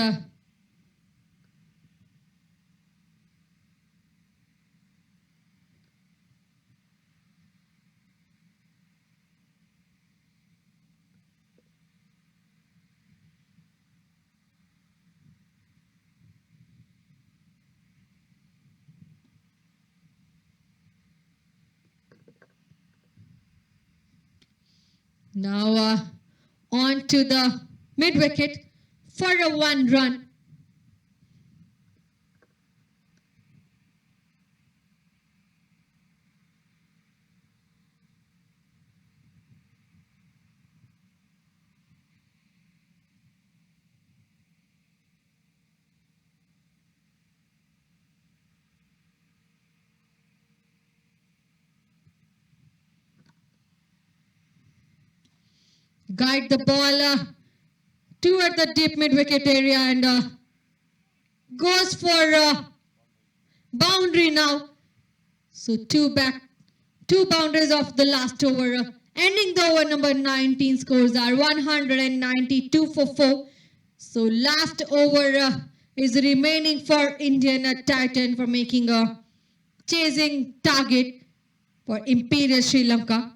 Now on to the mid wicket for a one run. Guide the ball toward the deep mid wicket area and goes for boundary now. So two boundaries of the last over. Ending the over number 19, scores are 192 for 4. So last over is remaining for Indian Titan for making a chasing target for Imperial Sri Lanka.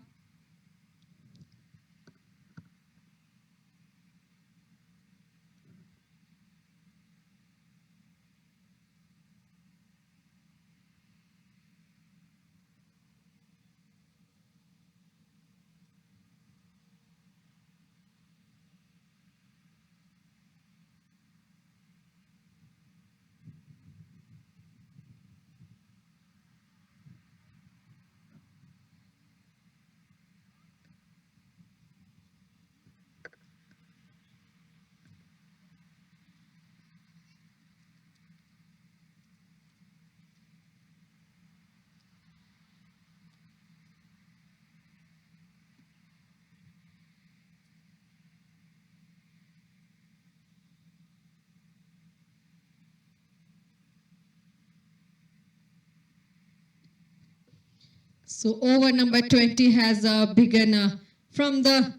So over number 20 has begun from the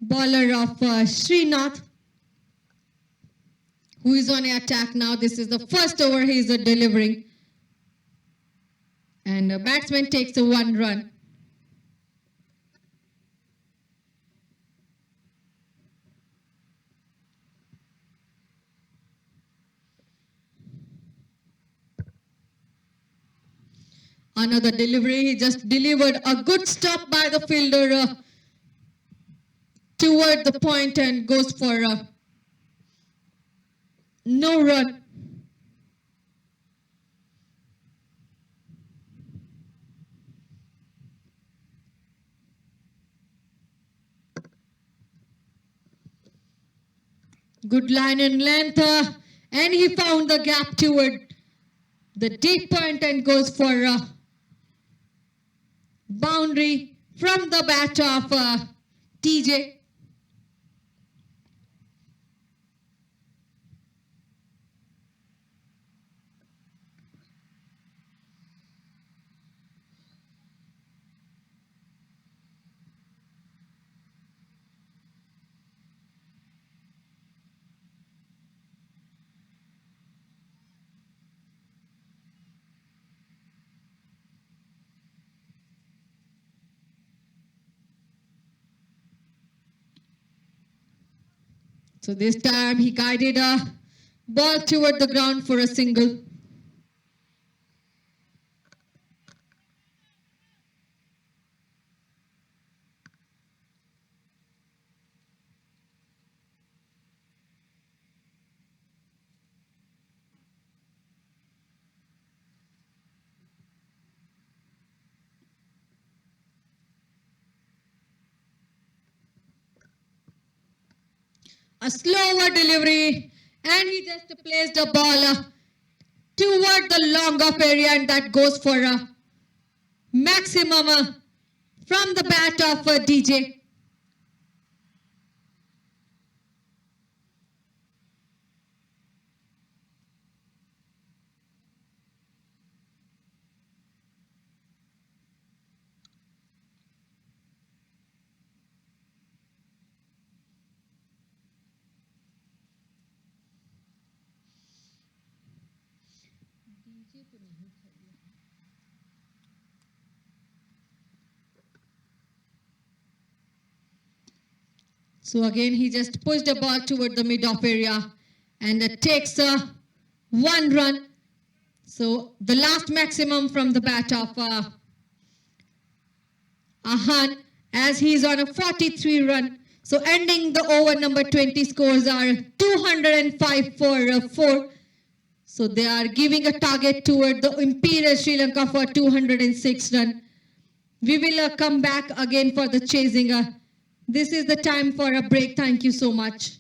bowler of Srinath, who is on attack now. This is the first over he is delivering. And the batsman takes a one run. Another delivery, he just delivered a good stop by the fielder toward the point and goes for no run. Good line and length and he found the gap toward the deep point and goes for boundary from the bat of TJ. So this time he guided a ball toward the ground for a single. A slower delivery, and he just placed the ball toward the long off area, and that goes for a maximum from the bat of DJ. So again, he just pushed the ball toward the mid-off area and takes a 1 run. So the last maximum from the bat of Ahan, as he's on a 43 run. So ending the over, number 20 scores are 205 for 4. So they are giving a target toward the Imperial Sri Lanka for 206 run. We will come back again for the chasing. This is the time for a break. Thank you so much.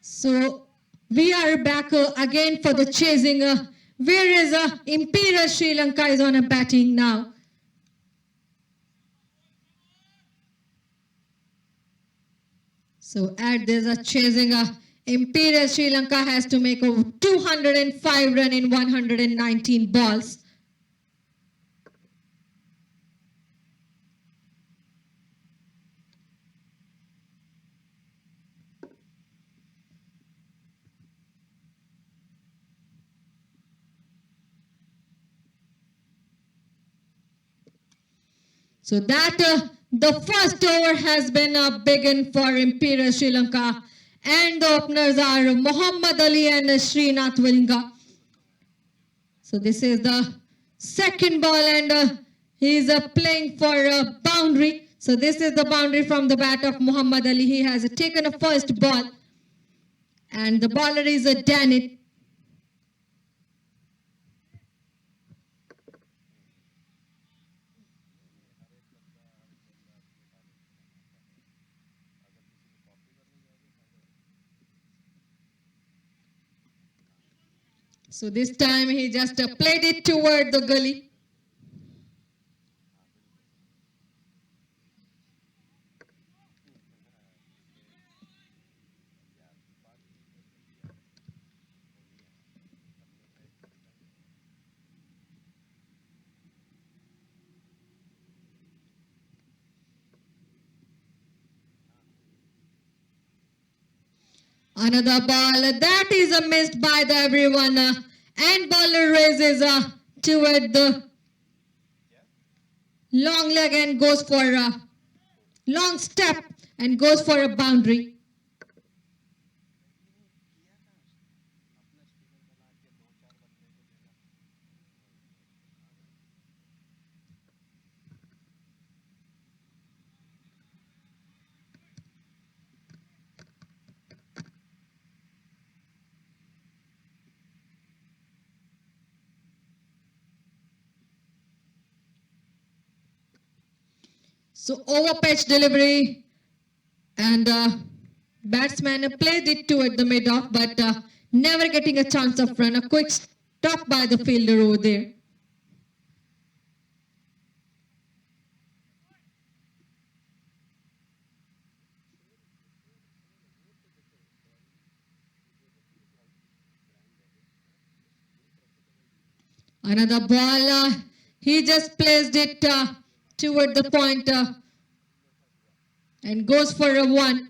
So we are back again for the chasing. Where is Imperial Sri Lanka is on a batting now. So at this chasing, Imperial Sri Lanka has to make over 205 run in 119 balls. So that the first over has been begun for Imperial Sri Lanka, and the openers are Muhammad Ali and Srinath Valinga. So this is the second ball, and he is playing for a boundary. So this is the boundary from the bat of Muhammad Ali. He has taken a first ball, and the bowler is Danit. So this time he just played it toward the gully. Another ball that is missed by the everyone, and bowler raises toward the long leg and goes for a long step and goes for a boundary. So over pitch delivery, and batsman played it toward the mid off, but never getting a chance of run. A quick stop by the fielder over there. Another ball, he just placed it toward the point and goes for a one.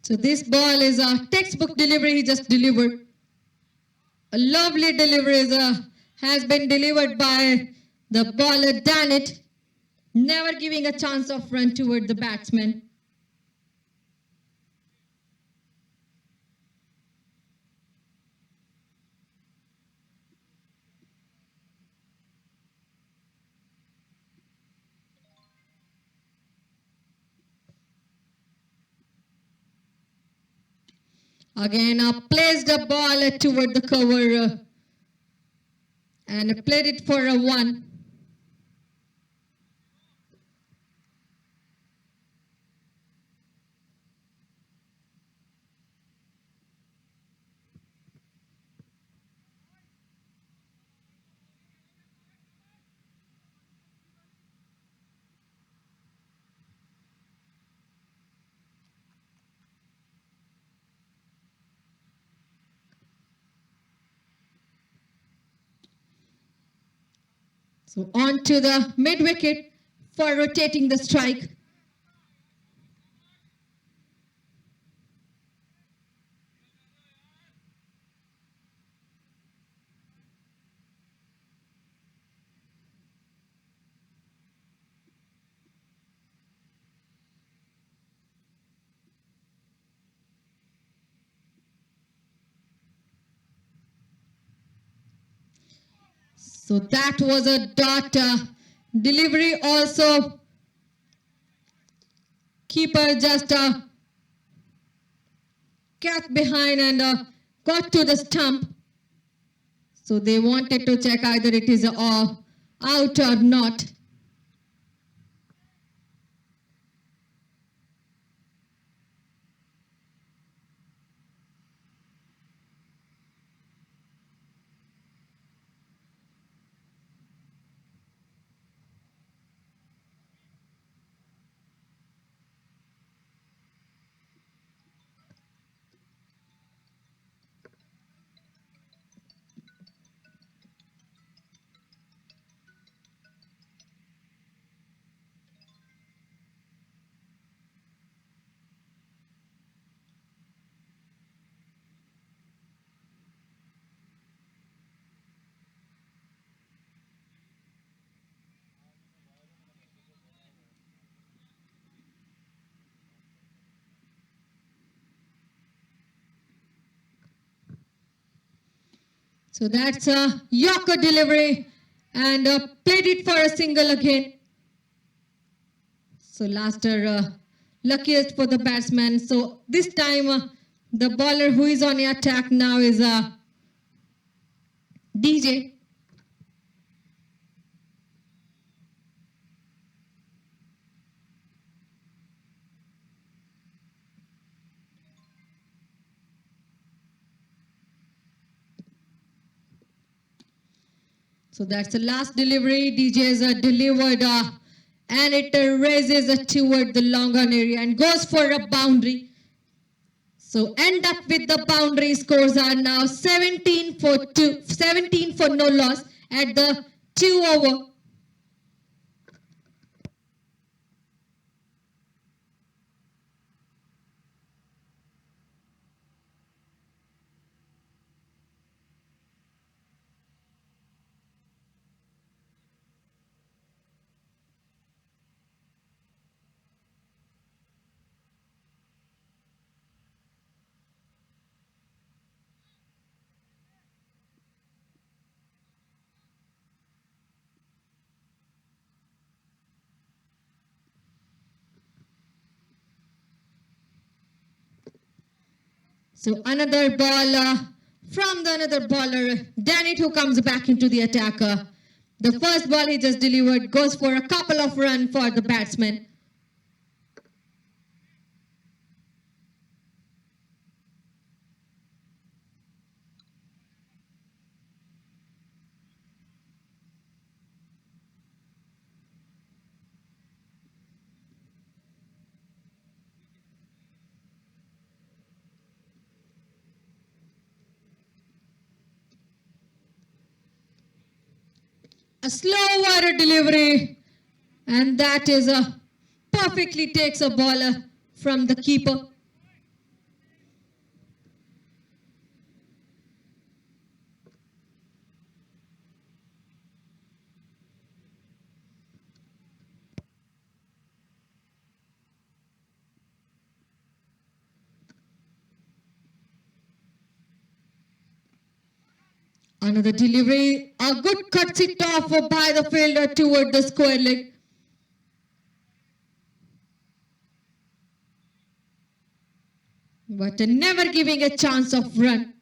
So this ball is a textbook delivery he just delivered. A lovely delivery has been delivered by the bowler Danit, never giving a chance of run toward the batsman. Again, placed a ball toward the cover and played it for a one. So on to the mid wicket for rotating the strike. So that was a dot delivery also. Keeper just kept behind and got to the stump. So they wanted to check either it is out or not. So that's a Yorker delivery and played it for a single again. So last luckiest for the batsman. So this time the bowler who is on the attack now is DJ. So that's the last delivery. DJ is delivered and it raises toward the long on area and goes for a boundary. So end up with the boundary. Scores are now 17 for no loss at the 2 over. So another ball from the another bowler, Danit, who comes back into the attacker. The first ball he just delivered goes for a couple of runs for the batsman. A slow water delivery, and that is a perfectly takes a ball from the keeper. Another delivery, a good cuts it off by the fielder toward the square leg. But never giving a chance of run.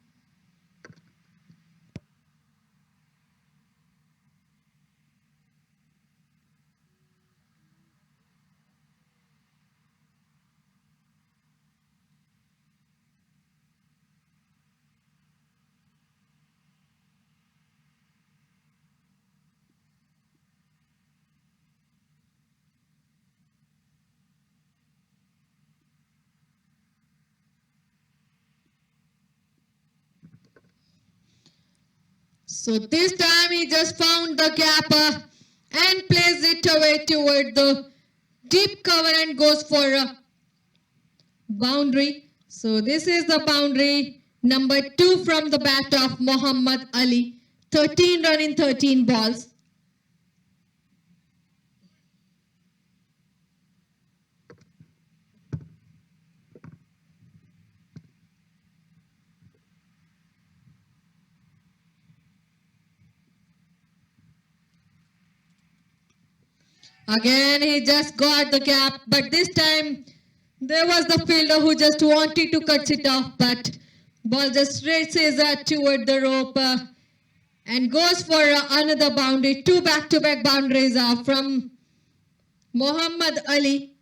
So this time he just found the gap and plays it away toward the deep cover and goes for a boundary. So this is the boundary number 2 from the bat of Muhammad Ali. 13 run in 13 balls. Again, he just got the gap, but this time there was the fielder who just wanted to cut it off, but ball just races toward the rope and goes for another boundary. 2 back-to-back boundaries from Muhammad Ali.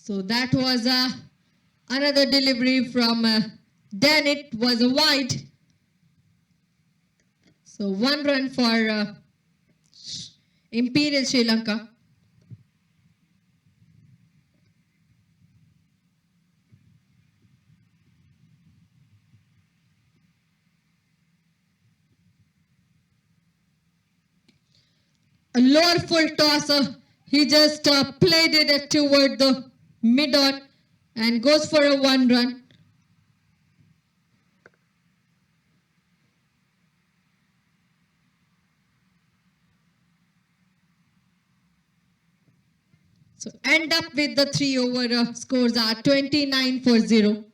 So that was another delivery from Dan. It was a wide. So 1 run for Imperial Sri Lanka. A lower full toss. He just played it toward the mid-on and goes for a 1 run. So end up with the 3 over scores are 29 for 0.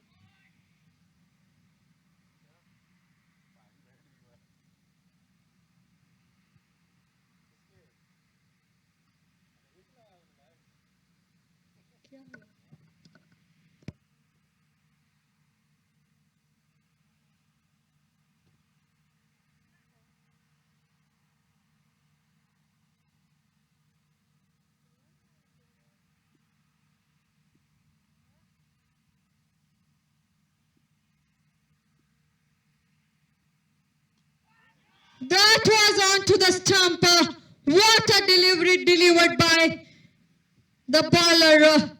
That was onto the stump. What a delivery delivered by the bowler.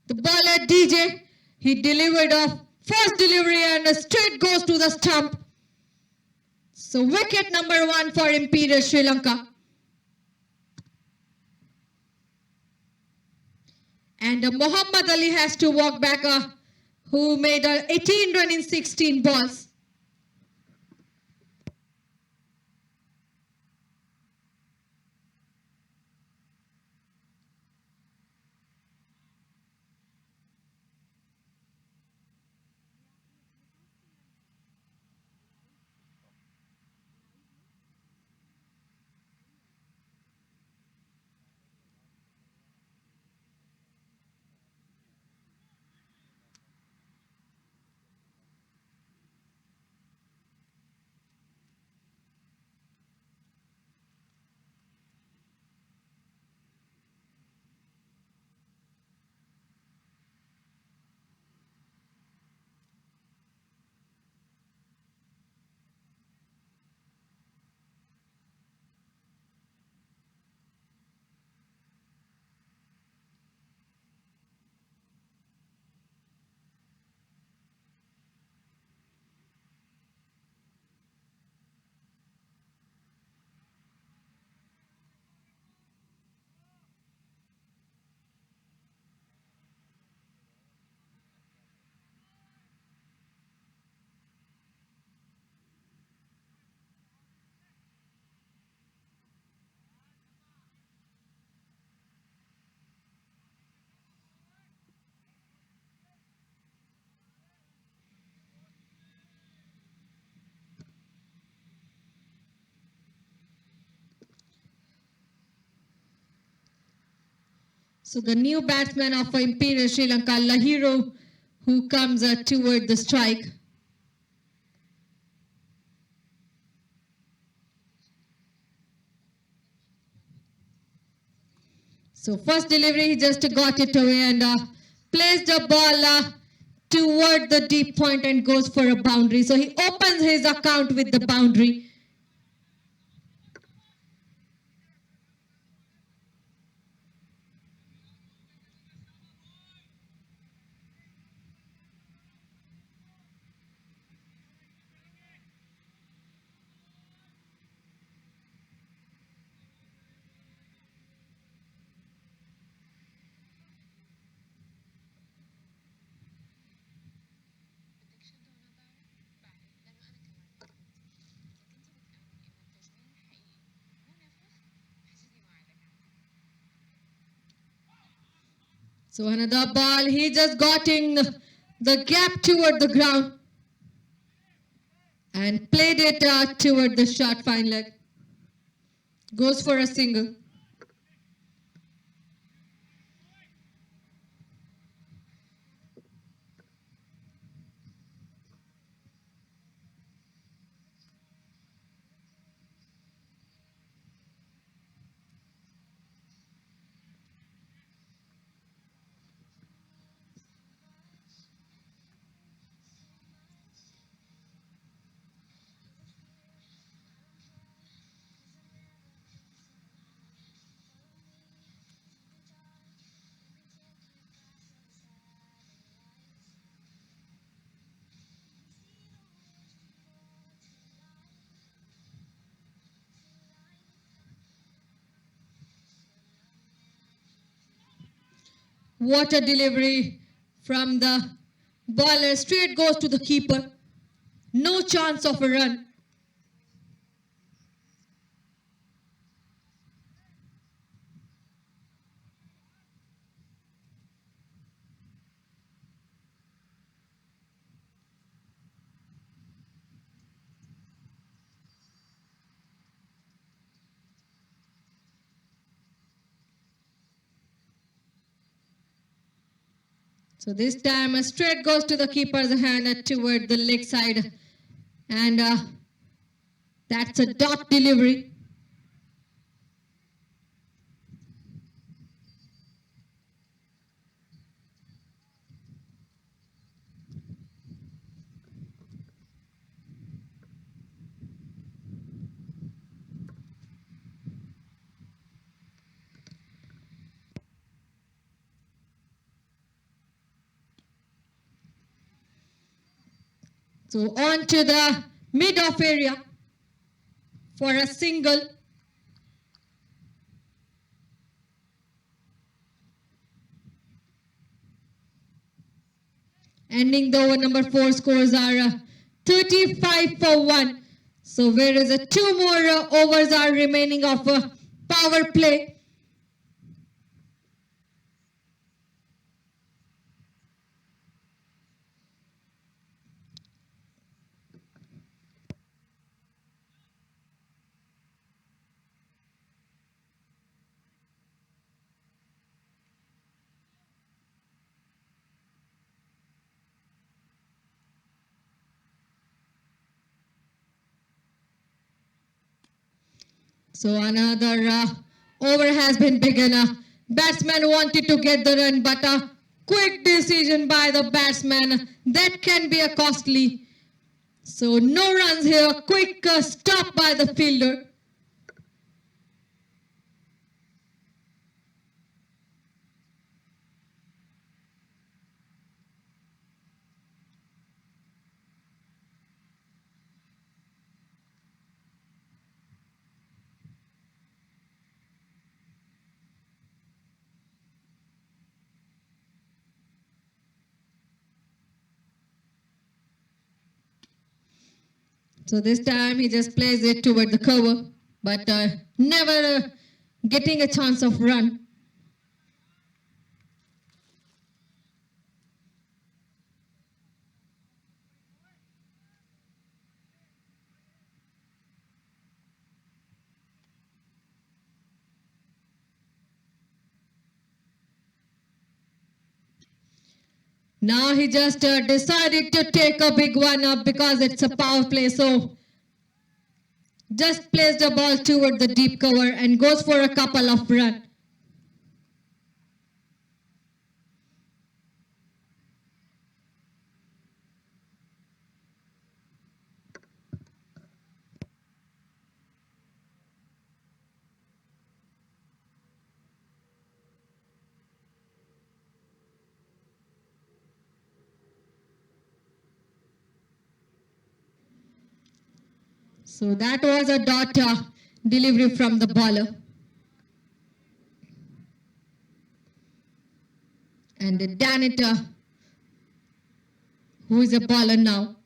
The bowler DJ, he delivered a first delivery and straight goes to the stump. So wicket number 1 for Imperial Sri Lanka. And Muhammad Ali has to walk back, who made 18 run in 16 balls. So the new batsman of Imperial Sri Lanka, Lahiro, who comes toward the strike. So first delivery, he just got it away and placed the ball toward the deep point and goes for a boundary. So he opens his account with the boundary. So another ball, he just got in the gap toward the ground and played it toward the short fine leg. Goes for a single. What a delivery from the bowler. Straight goes to the keeper. No chance of a run. So this time a straight goes to the keeper's hand toward the leg side. And that's a dot delivery. So on to the mid-off area for a single. Ending the over number 4, scores are 35 for 1. So whereas 2 more overs are remaining of power play. So another over has been begun. Batsman wanted to get the run, but a quick decision by the batsman. That can be a costly. So no runs here. Quick stop by the fielder. So this time he just plays it toward the cover, but never getting a chance of run. Now he just decided to take a big one up because it's a power play. So just plays the ball toward the deep cover and goes for a couple of runs. So that was a dot delivery from the bowler. And Danita, who is a bowler now.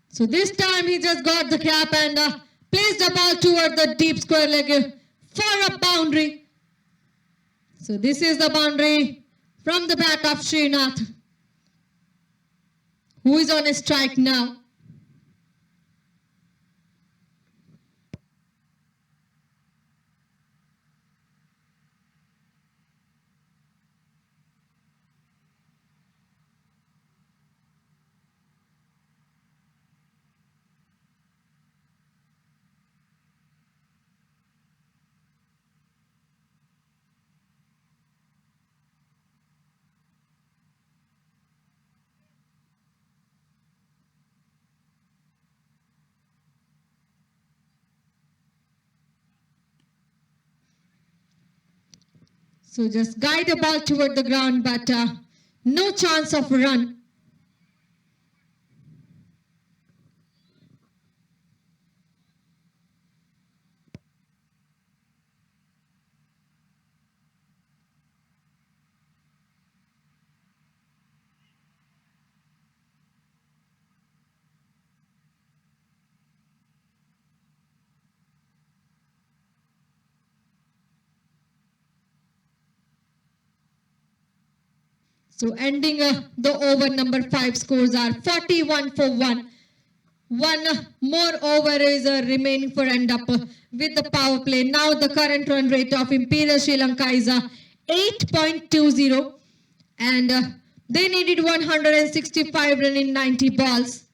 So this time he just got the cap and placed the ball toward the deep square leg for a boundary. So this is the boundary from the bat of Srinath, who is on a strike now. So just guide the ball toward the ground, but no chance of a run. So ending the over, number 5 scores are 41 for 1. One more over is remaining for end up with the power play. Now the current run rate of Imperial Sri Lanka is 8.20, and they needed 165 runs in 90 balls.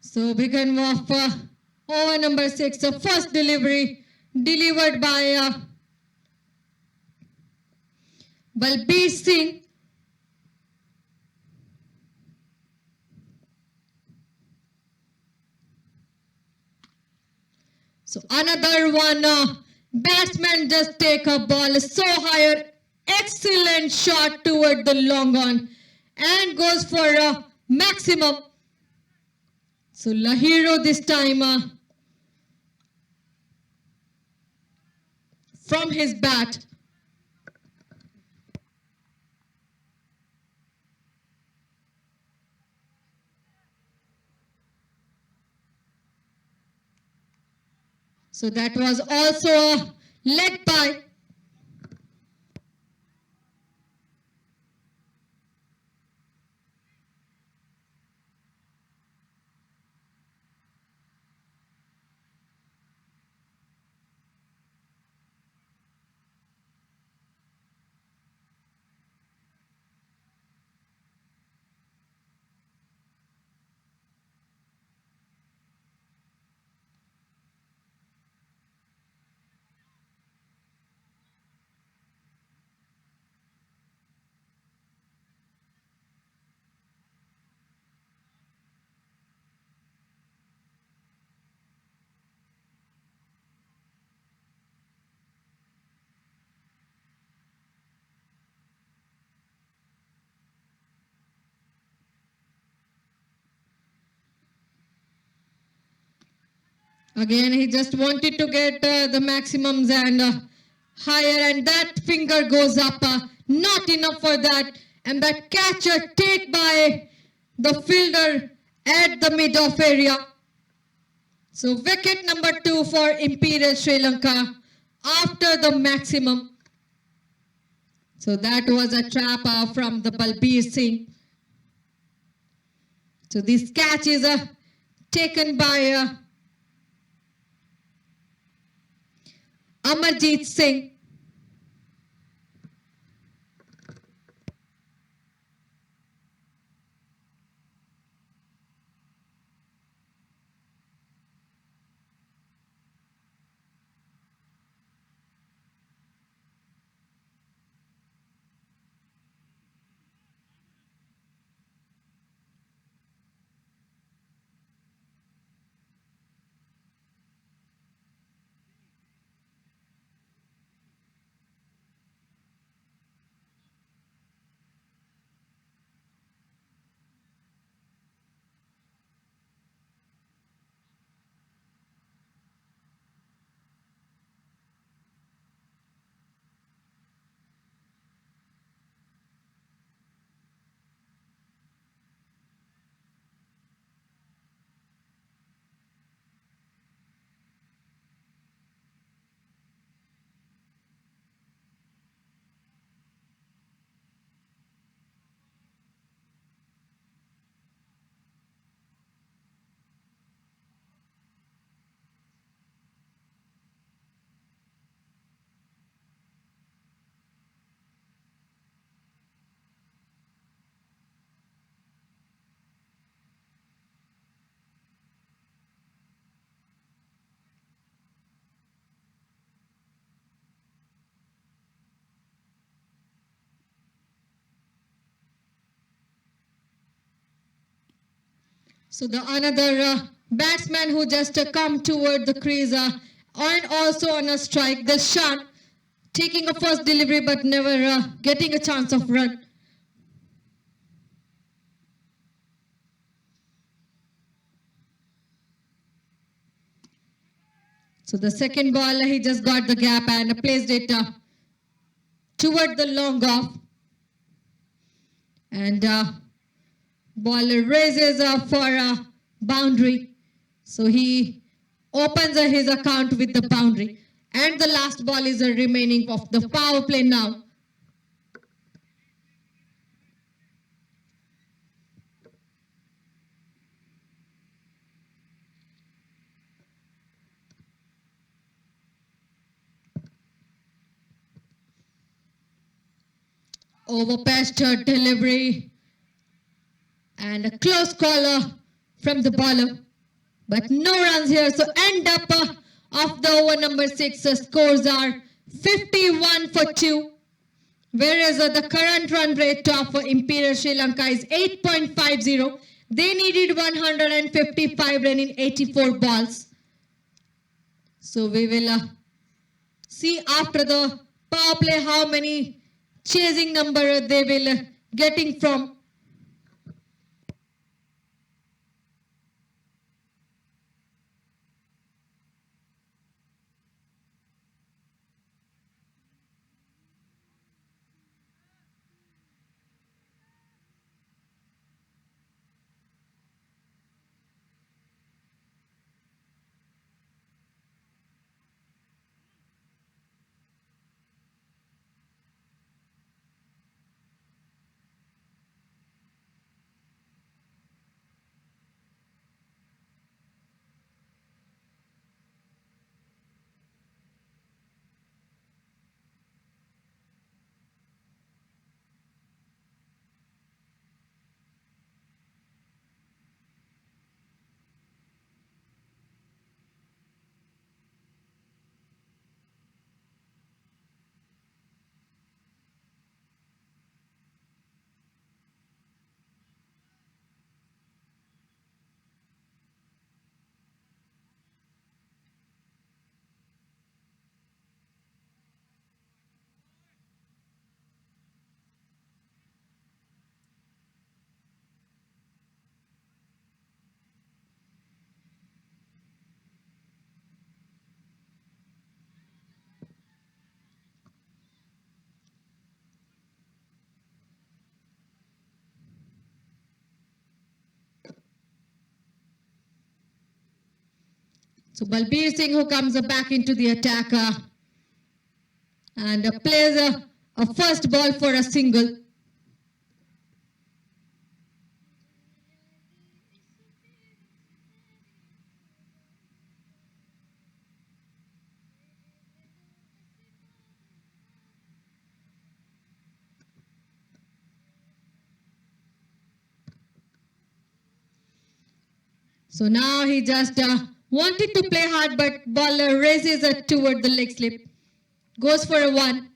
So begin of over number 6, the first delivery delivered by Balbir Singh. So another one, batsman just take a ball so higher, excellent shot toward the long on and goes for a maximum. So Lahiro this time from his bat. So that was also a leg by. Again, he just wanted to get the maximums and higher, and that finger goes up. Not enough for that, and that catcher take by the fielder at the mid-off area. So wicket number 2 for Imperial Sri Lanka after the maximum. So that was a trap from the Balbir Singh. So this catch is taken by Amarjeet Singh. So the another batsman who just come toward the crease and also on a strike, the Shan, taking a first delivery but never getting a chance of run. So the second ball, he just got the gap and placed it toward the long off. And ball raises for a boundary. So he opens his account with the boundary. And the last ball is remaining of the power play now. Overpatched delivery and a close call from the bowler, but no runs here. So end up of the over number 6 scores are 51 for 2, whereas the current run rate of Imperial Sri Lanka is 8.50. They needed 155 run in 84 balls. So we will see after the power play how many chasing number they will getting from. So Balbir Singh who comes back into the attack and plays a first ball for a single. So now he just wanted to play hard, but ball raises it toward the leg slip. Goes for a one.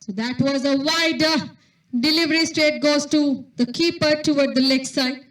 So that was a wide delivery, straight goes to the keeper toward the leg side.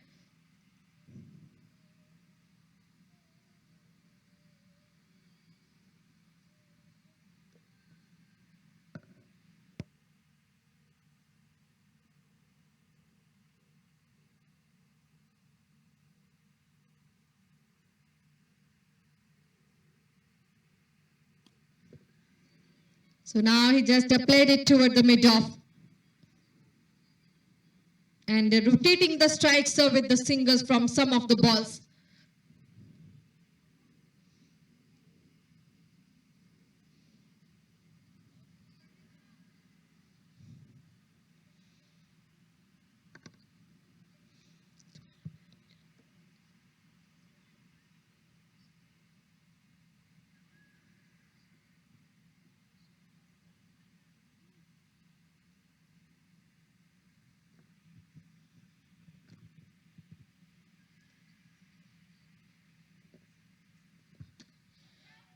So now he just played it toward the mid-off. And rotating the strikes with the singles from some of the balls.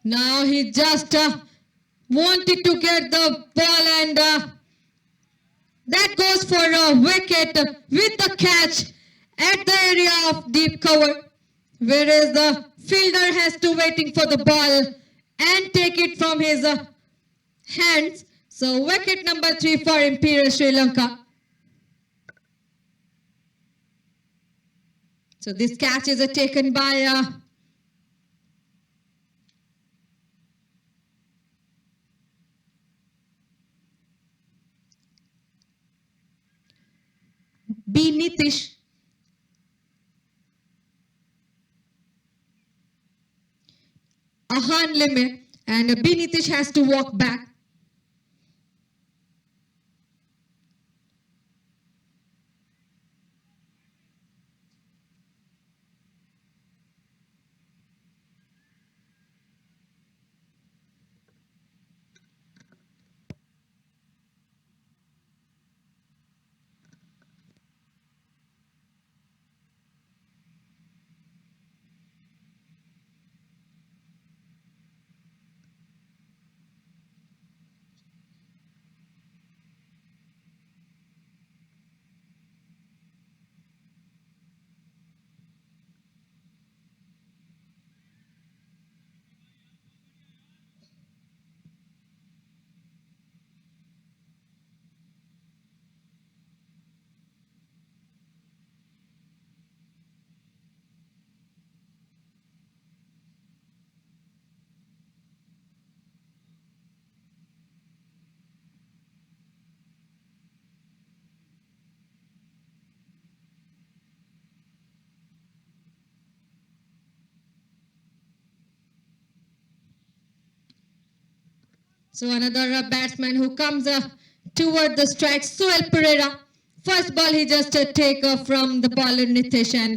Now he just wanted to get the ball and that goes for a wicket with the catch at the area of deep cover, whereas the fielder has to waiting for the ball and take it from his hands. So wicket number 3 for Imperial Sri Lanka. So this catch is taken by B. Nitish. Ahan Lime, and B. Nitish has to walk back. So another batsman who comes toward the strike, Suel Pereira. First ball he just take from the bowler Nitish and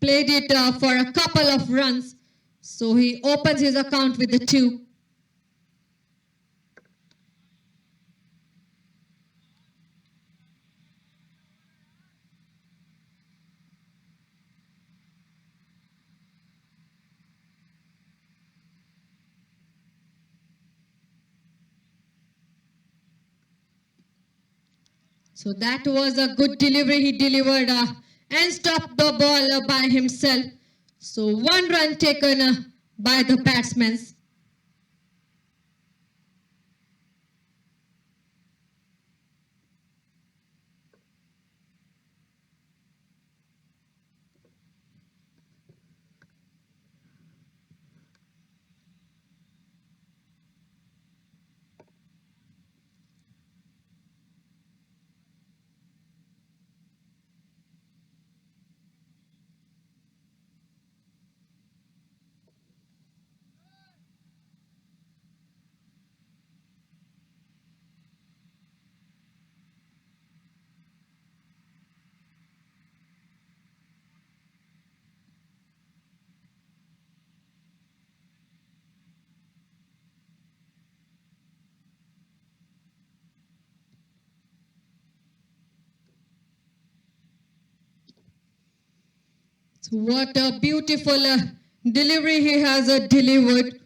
played it for a couple of runs. So he opens his account with the 2. So that was a good delivery. He delivered and stopped the ball by himself. So 1 run taken by the batsmen. So what a beautiful delivery he has delivered.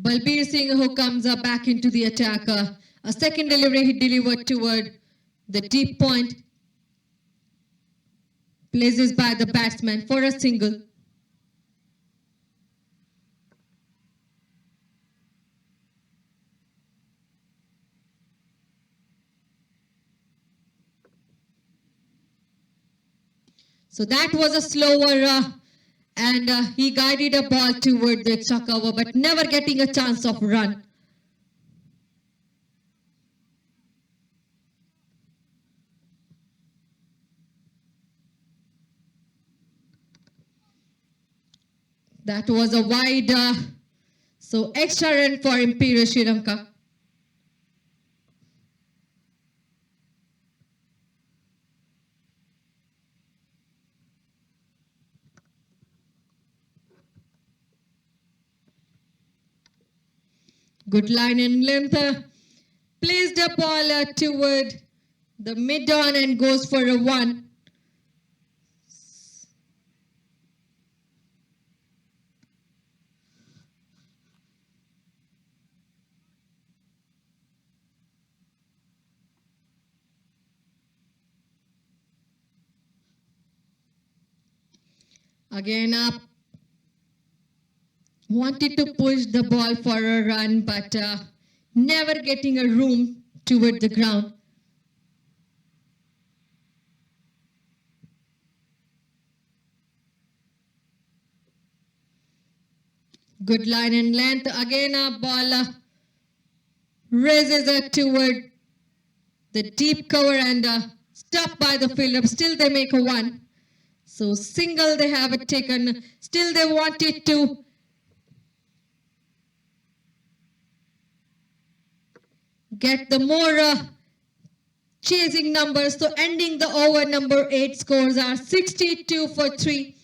Balbir Singh who comes back into the attack. A second delivery he delivered toward the deep point. Places by the batsman for a single. So that was a slower and he guided a ball toward the extra cover but never getting a chance of run. That was a wide, so extra run for Imperial Sri Lanka. Good line and length. Plays the ball toward the mid-on and goes for a 1. Again up. Wanted to push the ball for a run but never getting a room toward the ground. Good line and length. Again a ball raises it toward the deep cover and stopped by the fielder. Still they make a 1. So single they have it taken. Still they wanted to get the more chasing numbers. So ending the over, number 8 scores are 62 for 3.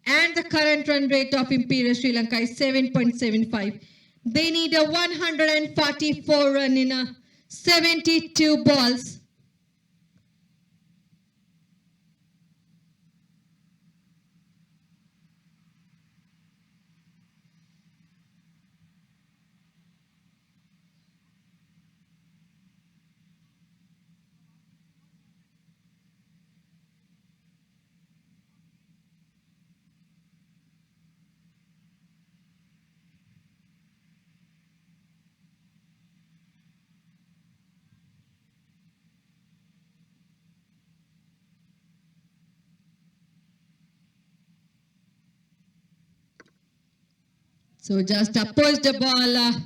And the current run rate of Imperial Sri Lanka is 7.75. They need a 144 run in 72 balls. So just push the ball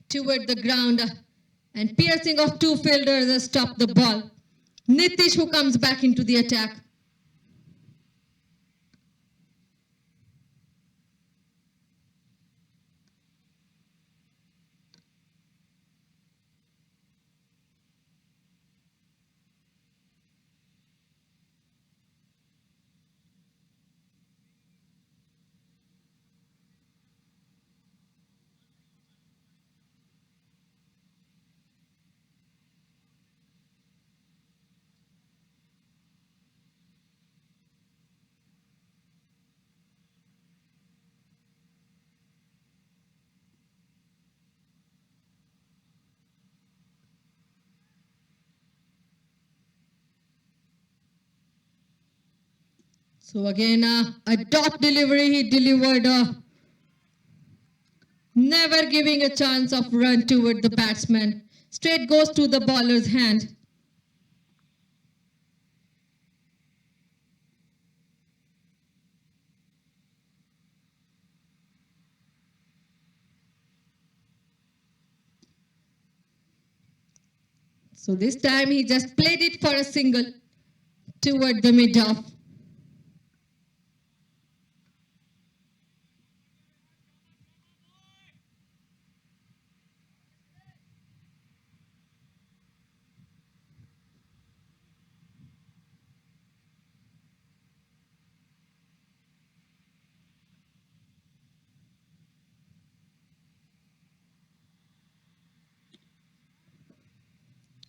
toward the ground and piercing of 2 fielders stop the ball. Nitish who comes back into the attack. So again, a dot delivery he delivered, never giving a chance of run toward the batsman. Straight goes to the bowler's hand. So this time he just played it for a single toward the mid-off.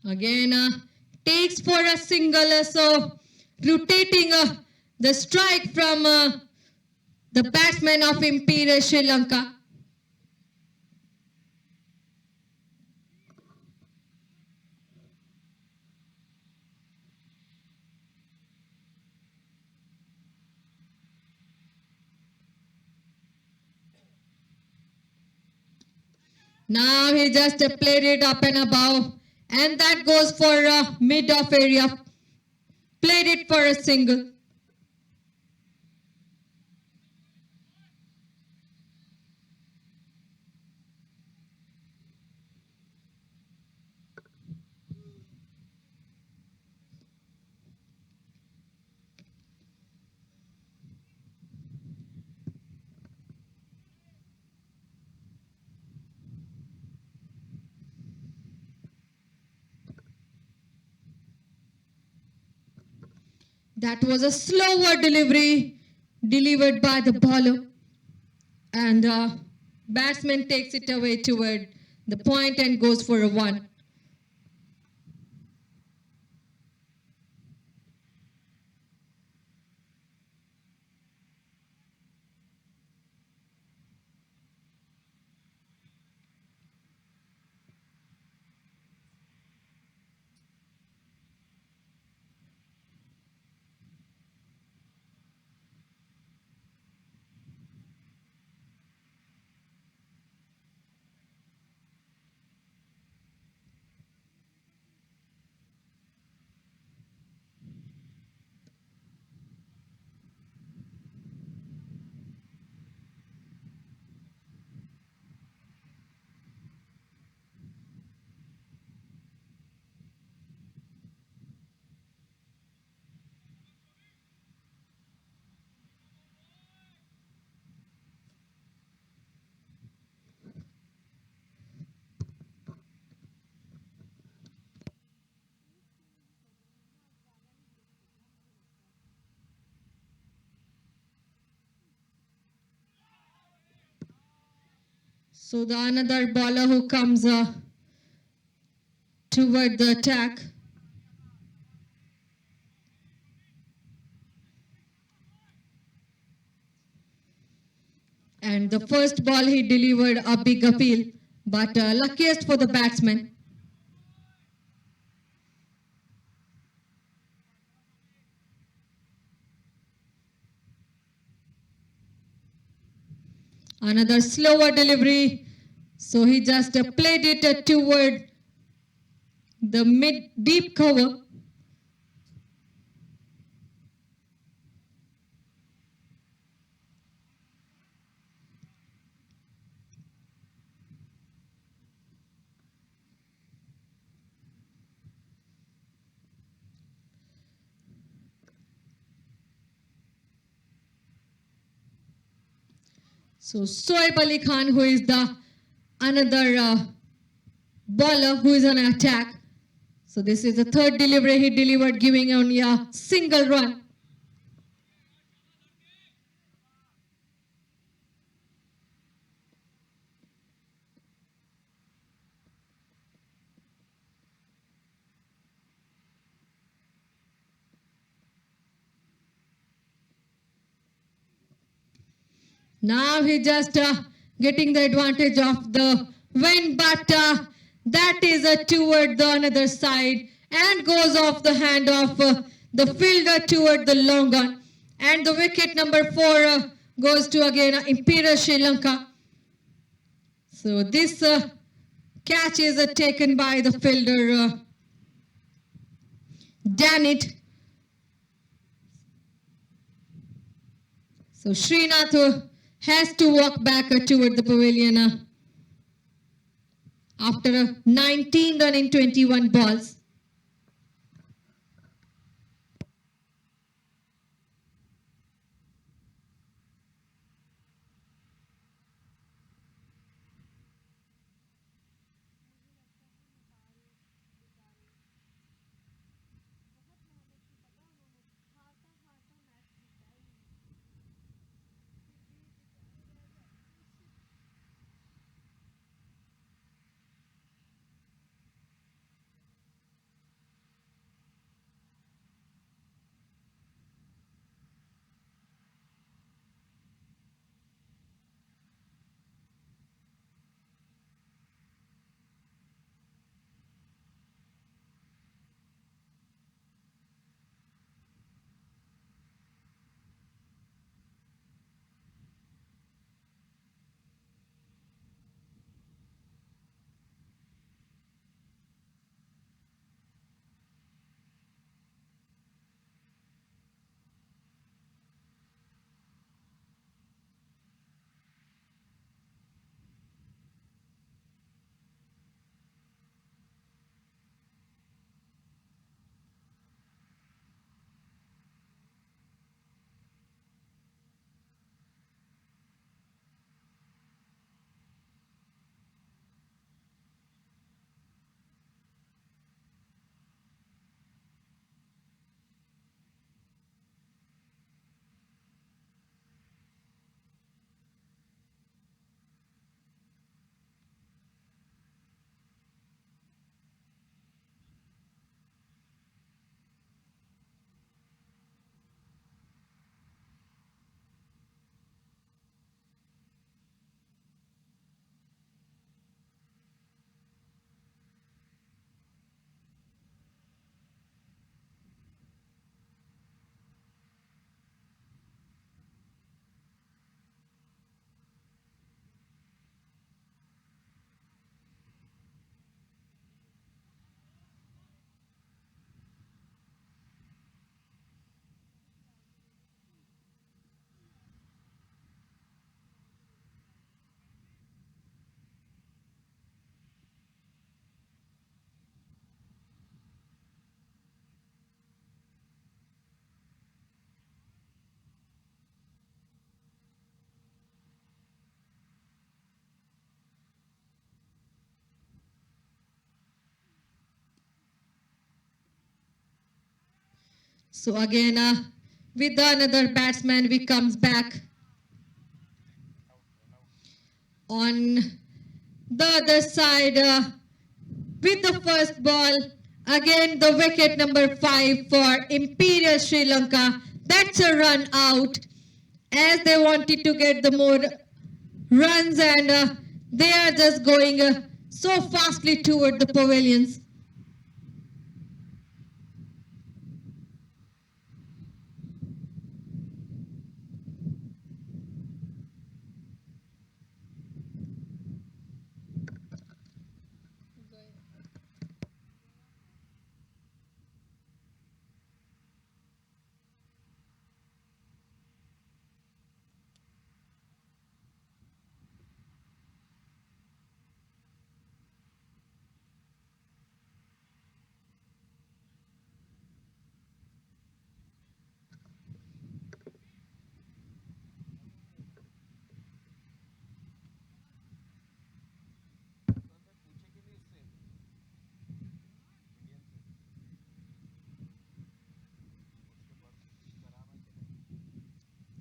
Again, takes for a single, so rotating the strike from the batsman of Imperial Sri Lanka. Now he just played it up and above, and that goes for a mid-off area. Played it for a single. That was a slower delivery delivered by the bowler, and batsman takes it away toward the point and goes for a one. So the another bowler who comes toward the attack. And the first ball he delivered a big appeal, but luckiest for the batsman. Another slower delivery, so he just played it toward the mid-deep cover. So Shoaib Ali Khan, who is the another bowler who is on attack. So this is the third delivery he delivered, giving only a single run. Now he just getting the advantage of the wind, but that is toward the another side and goes off the hand of the fielder toward the long on. And the wicket number 4 goes to again Imperial Sri Lanka. So this catch is taken by the fielder Danit. So Srinath has to walk back toward the pavilion after a 19 run in 21 balls. So again, with another batsman, we comes back on the other side with the first ball. Again, the wicket number 5 for Imperial Sri Lanka. That's a run out as they wanted to get the more runs and they are just going so fastly toward the pavilions.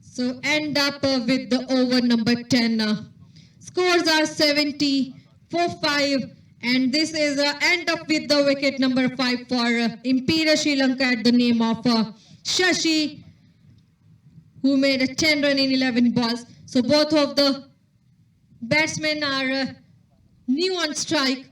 So end up with the over number 10. Scores are 70 for 5 and this is end up with the wicket number 5 for Imperial Sri Lanka at the name of Shashi, who made a 10 run in 11 balls. So both of the batsmen are new on strike.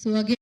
So again,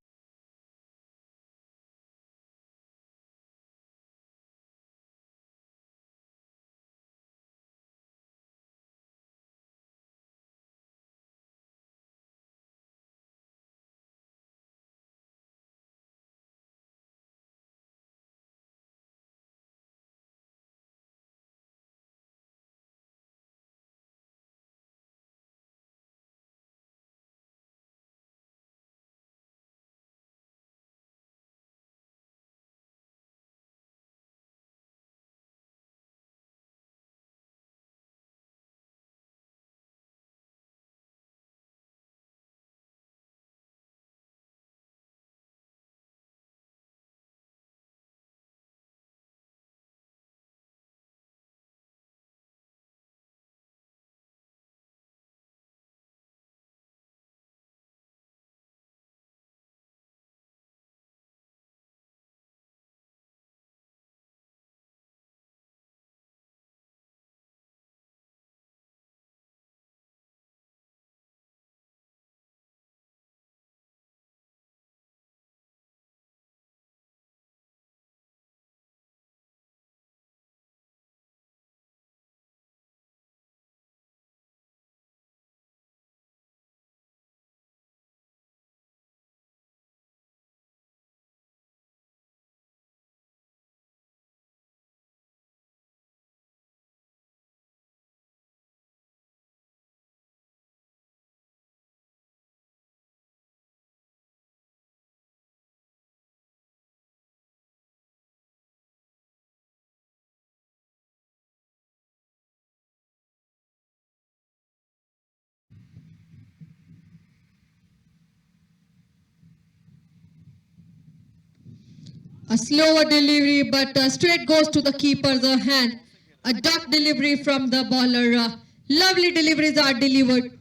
a slower delivery, but straight goes to the keeper's hand. A duck delivery from the bowler. Lovely deliveries are delivered.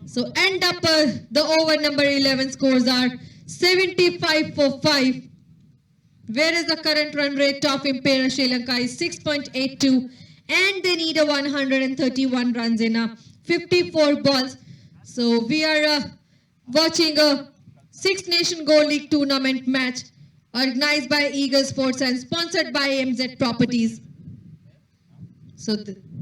So end up the over number 11 scores are 75 for 5. Whereas the current run rate of Imperial Sri Lanka is 6.82 and they need a 131 runs in 54 balls. So we are watching a Six Nation Gold League tournament match organized by Eagle Sports and sponsored by AMZ Properties. So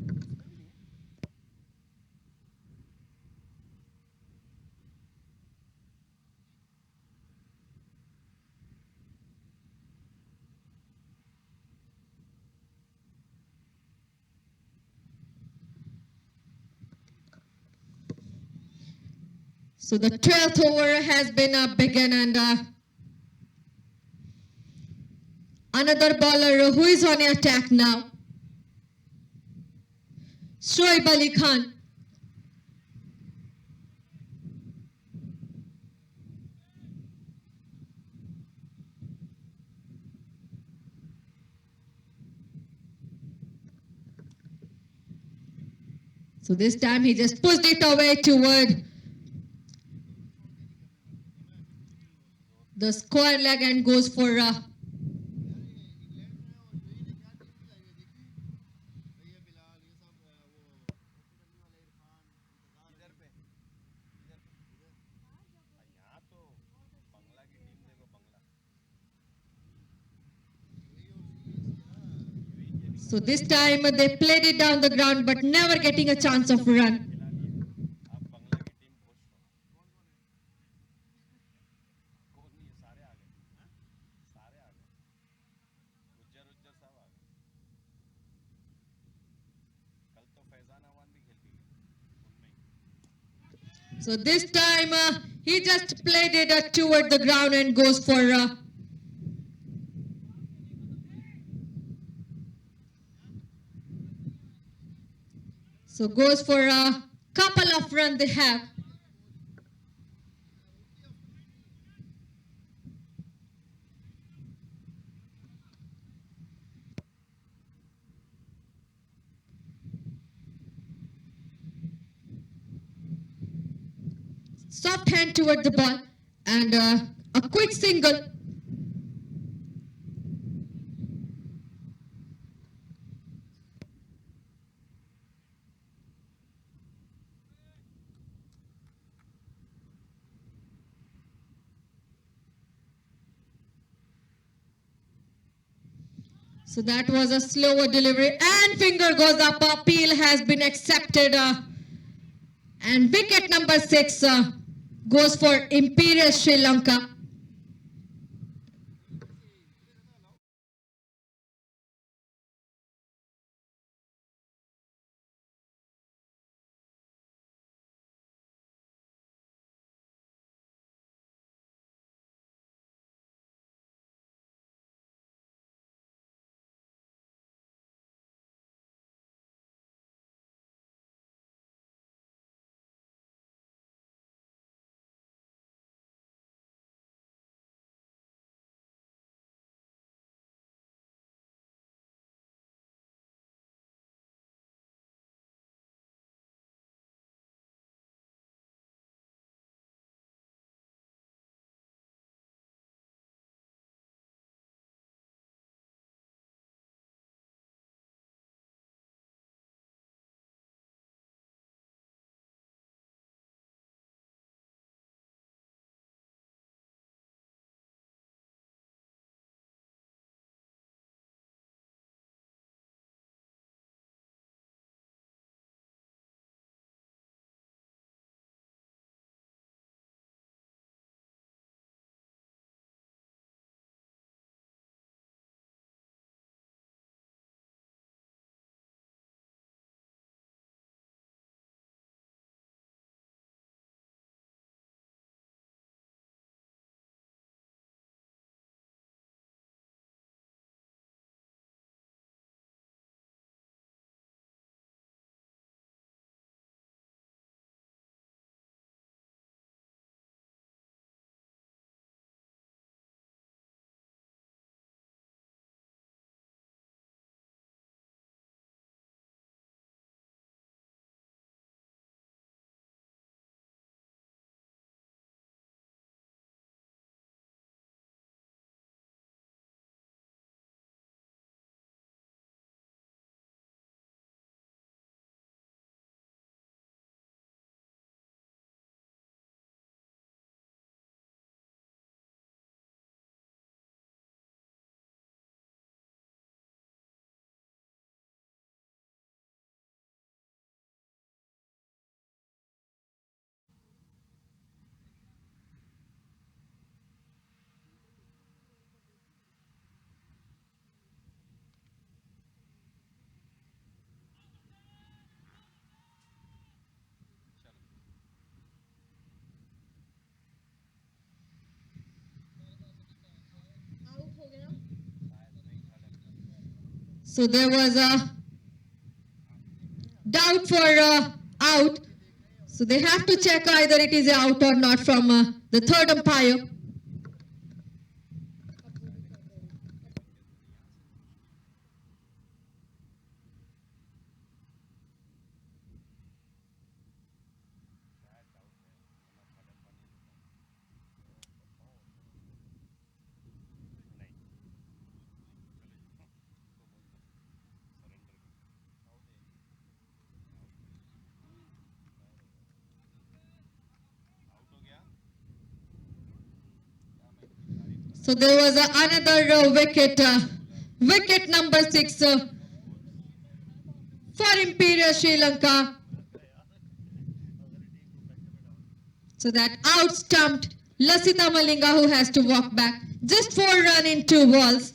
the 12th over has been begun and another bowler who is on attack now. Shoaib Ali Khan. So this time he just pushed it away toward the square leg and goes for so this time they played it down the ground but never getting a chance of run. So this time he just played it toward the ground and goes for so goes for a couple of runs they have. Soft hand toward the ball and a quick single. So that was a slower delivery and finger goes up. Appeal has been accepted. And wicket number 6 goes for Imperial Sri Lanka. So there was a doubt for out. So they have to check either it is out or not from the third umpire. So there was another wicket, wicket number 6 for Imperial Sri Lanka. So that out stumped Lasita Malinga, who has to walk back. Just 4 runs in 2 balls.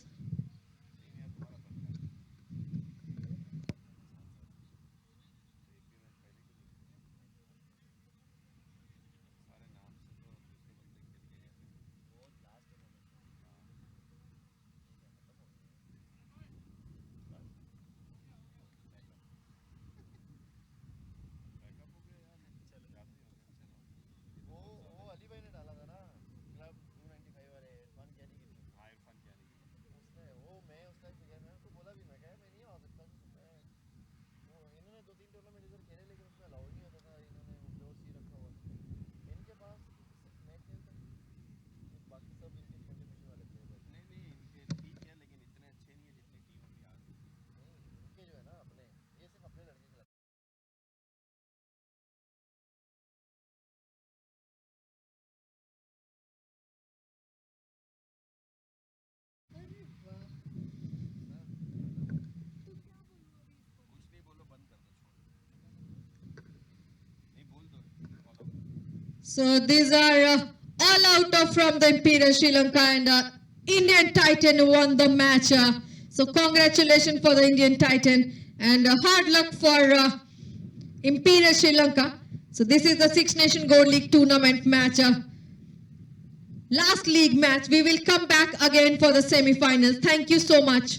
So these are all out of from the Imperial Sri Lanka, and Indian Titan won the match. So congratulations for the Indian Titan, and hard luck for Imperial Sri Lanka. So this is the Six Nation Gold League tournament match. Last league match. We will come back again for the semi-finals. Thank you so much.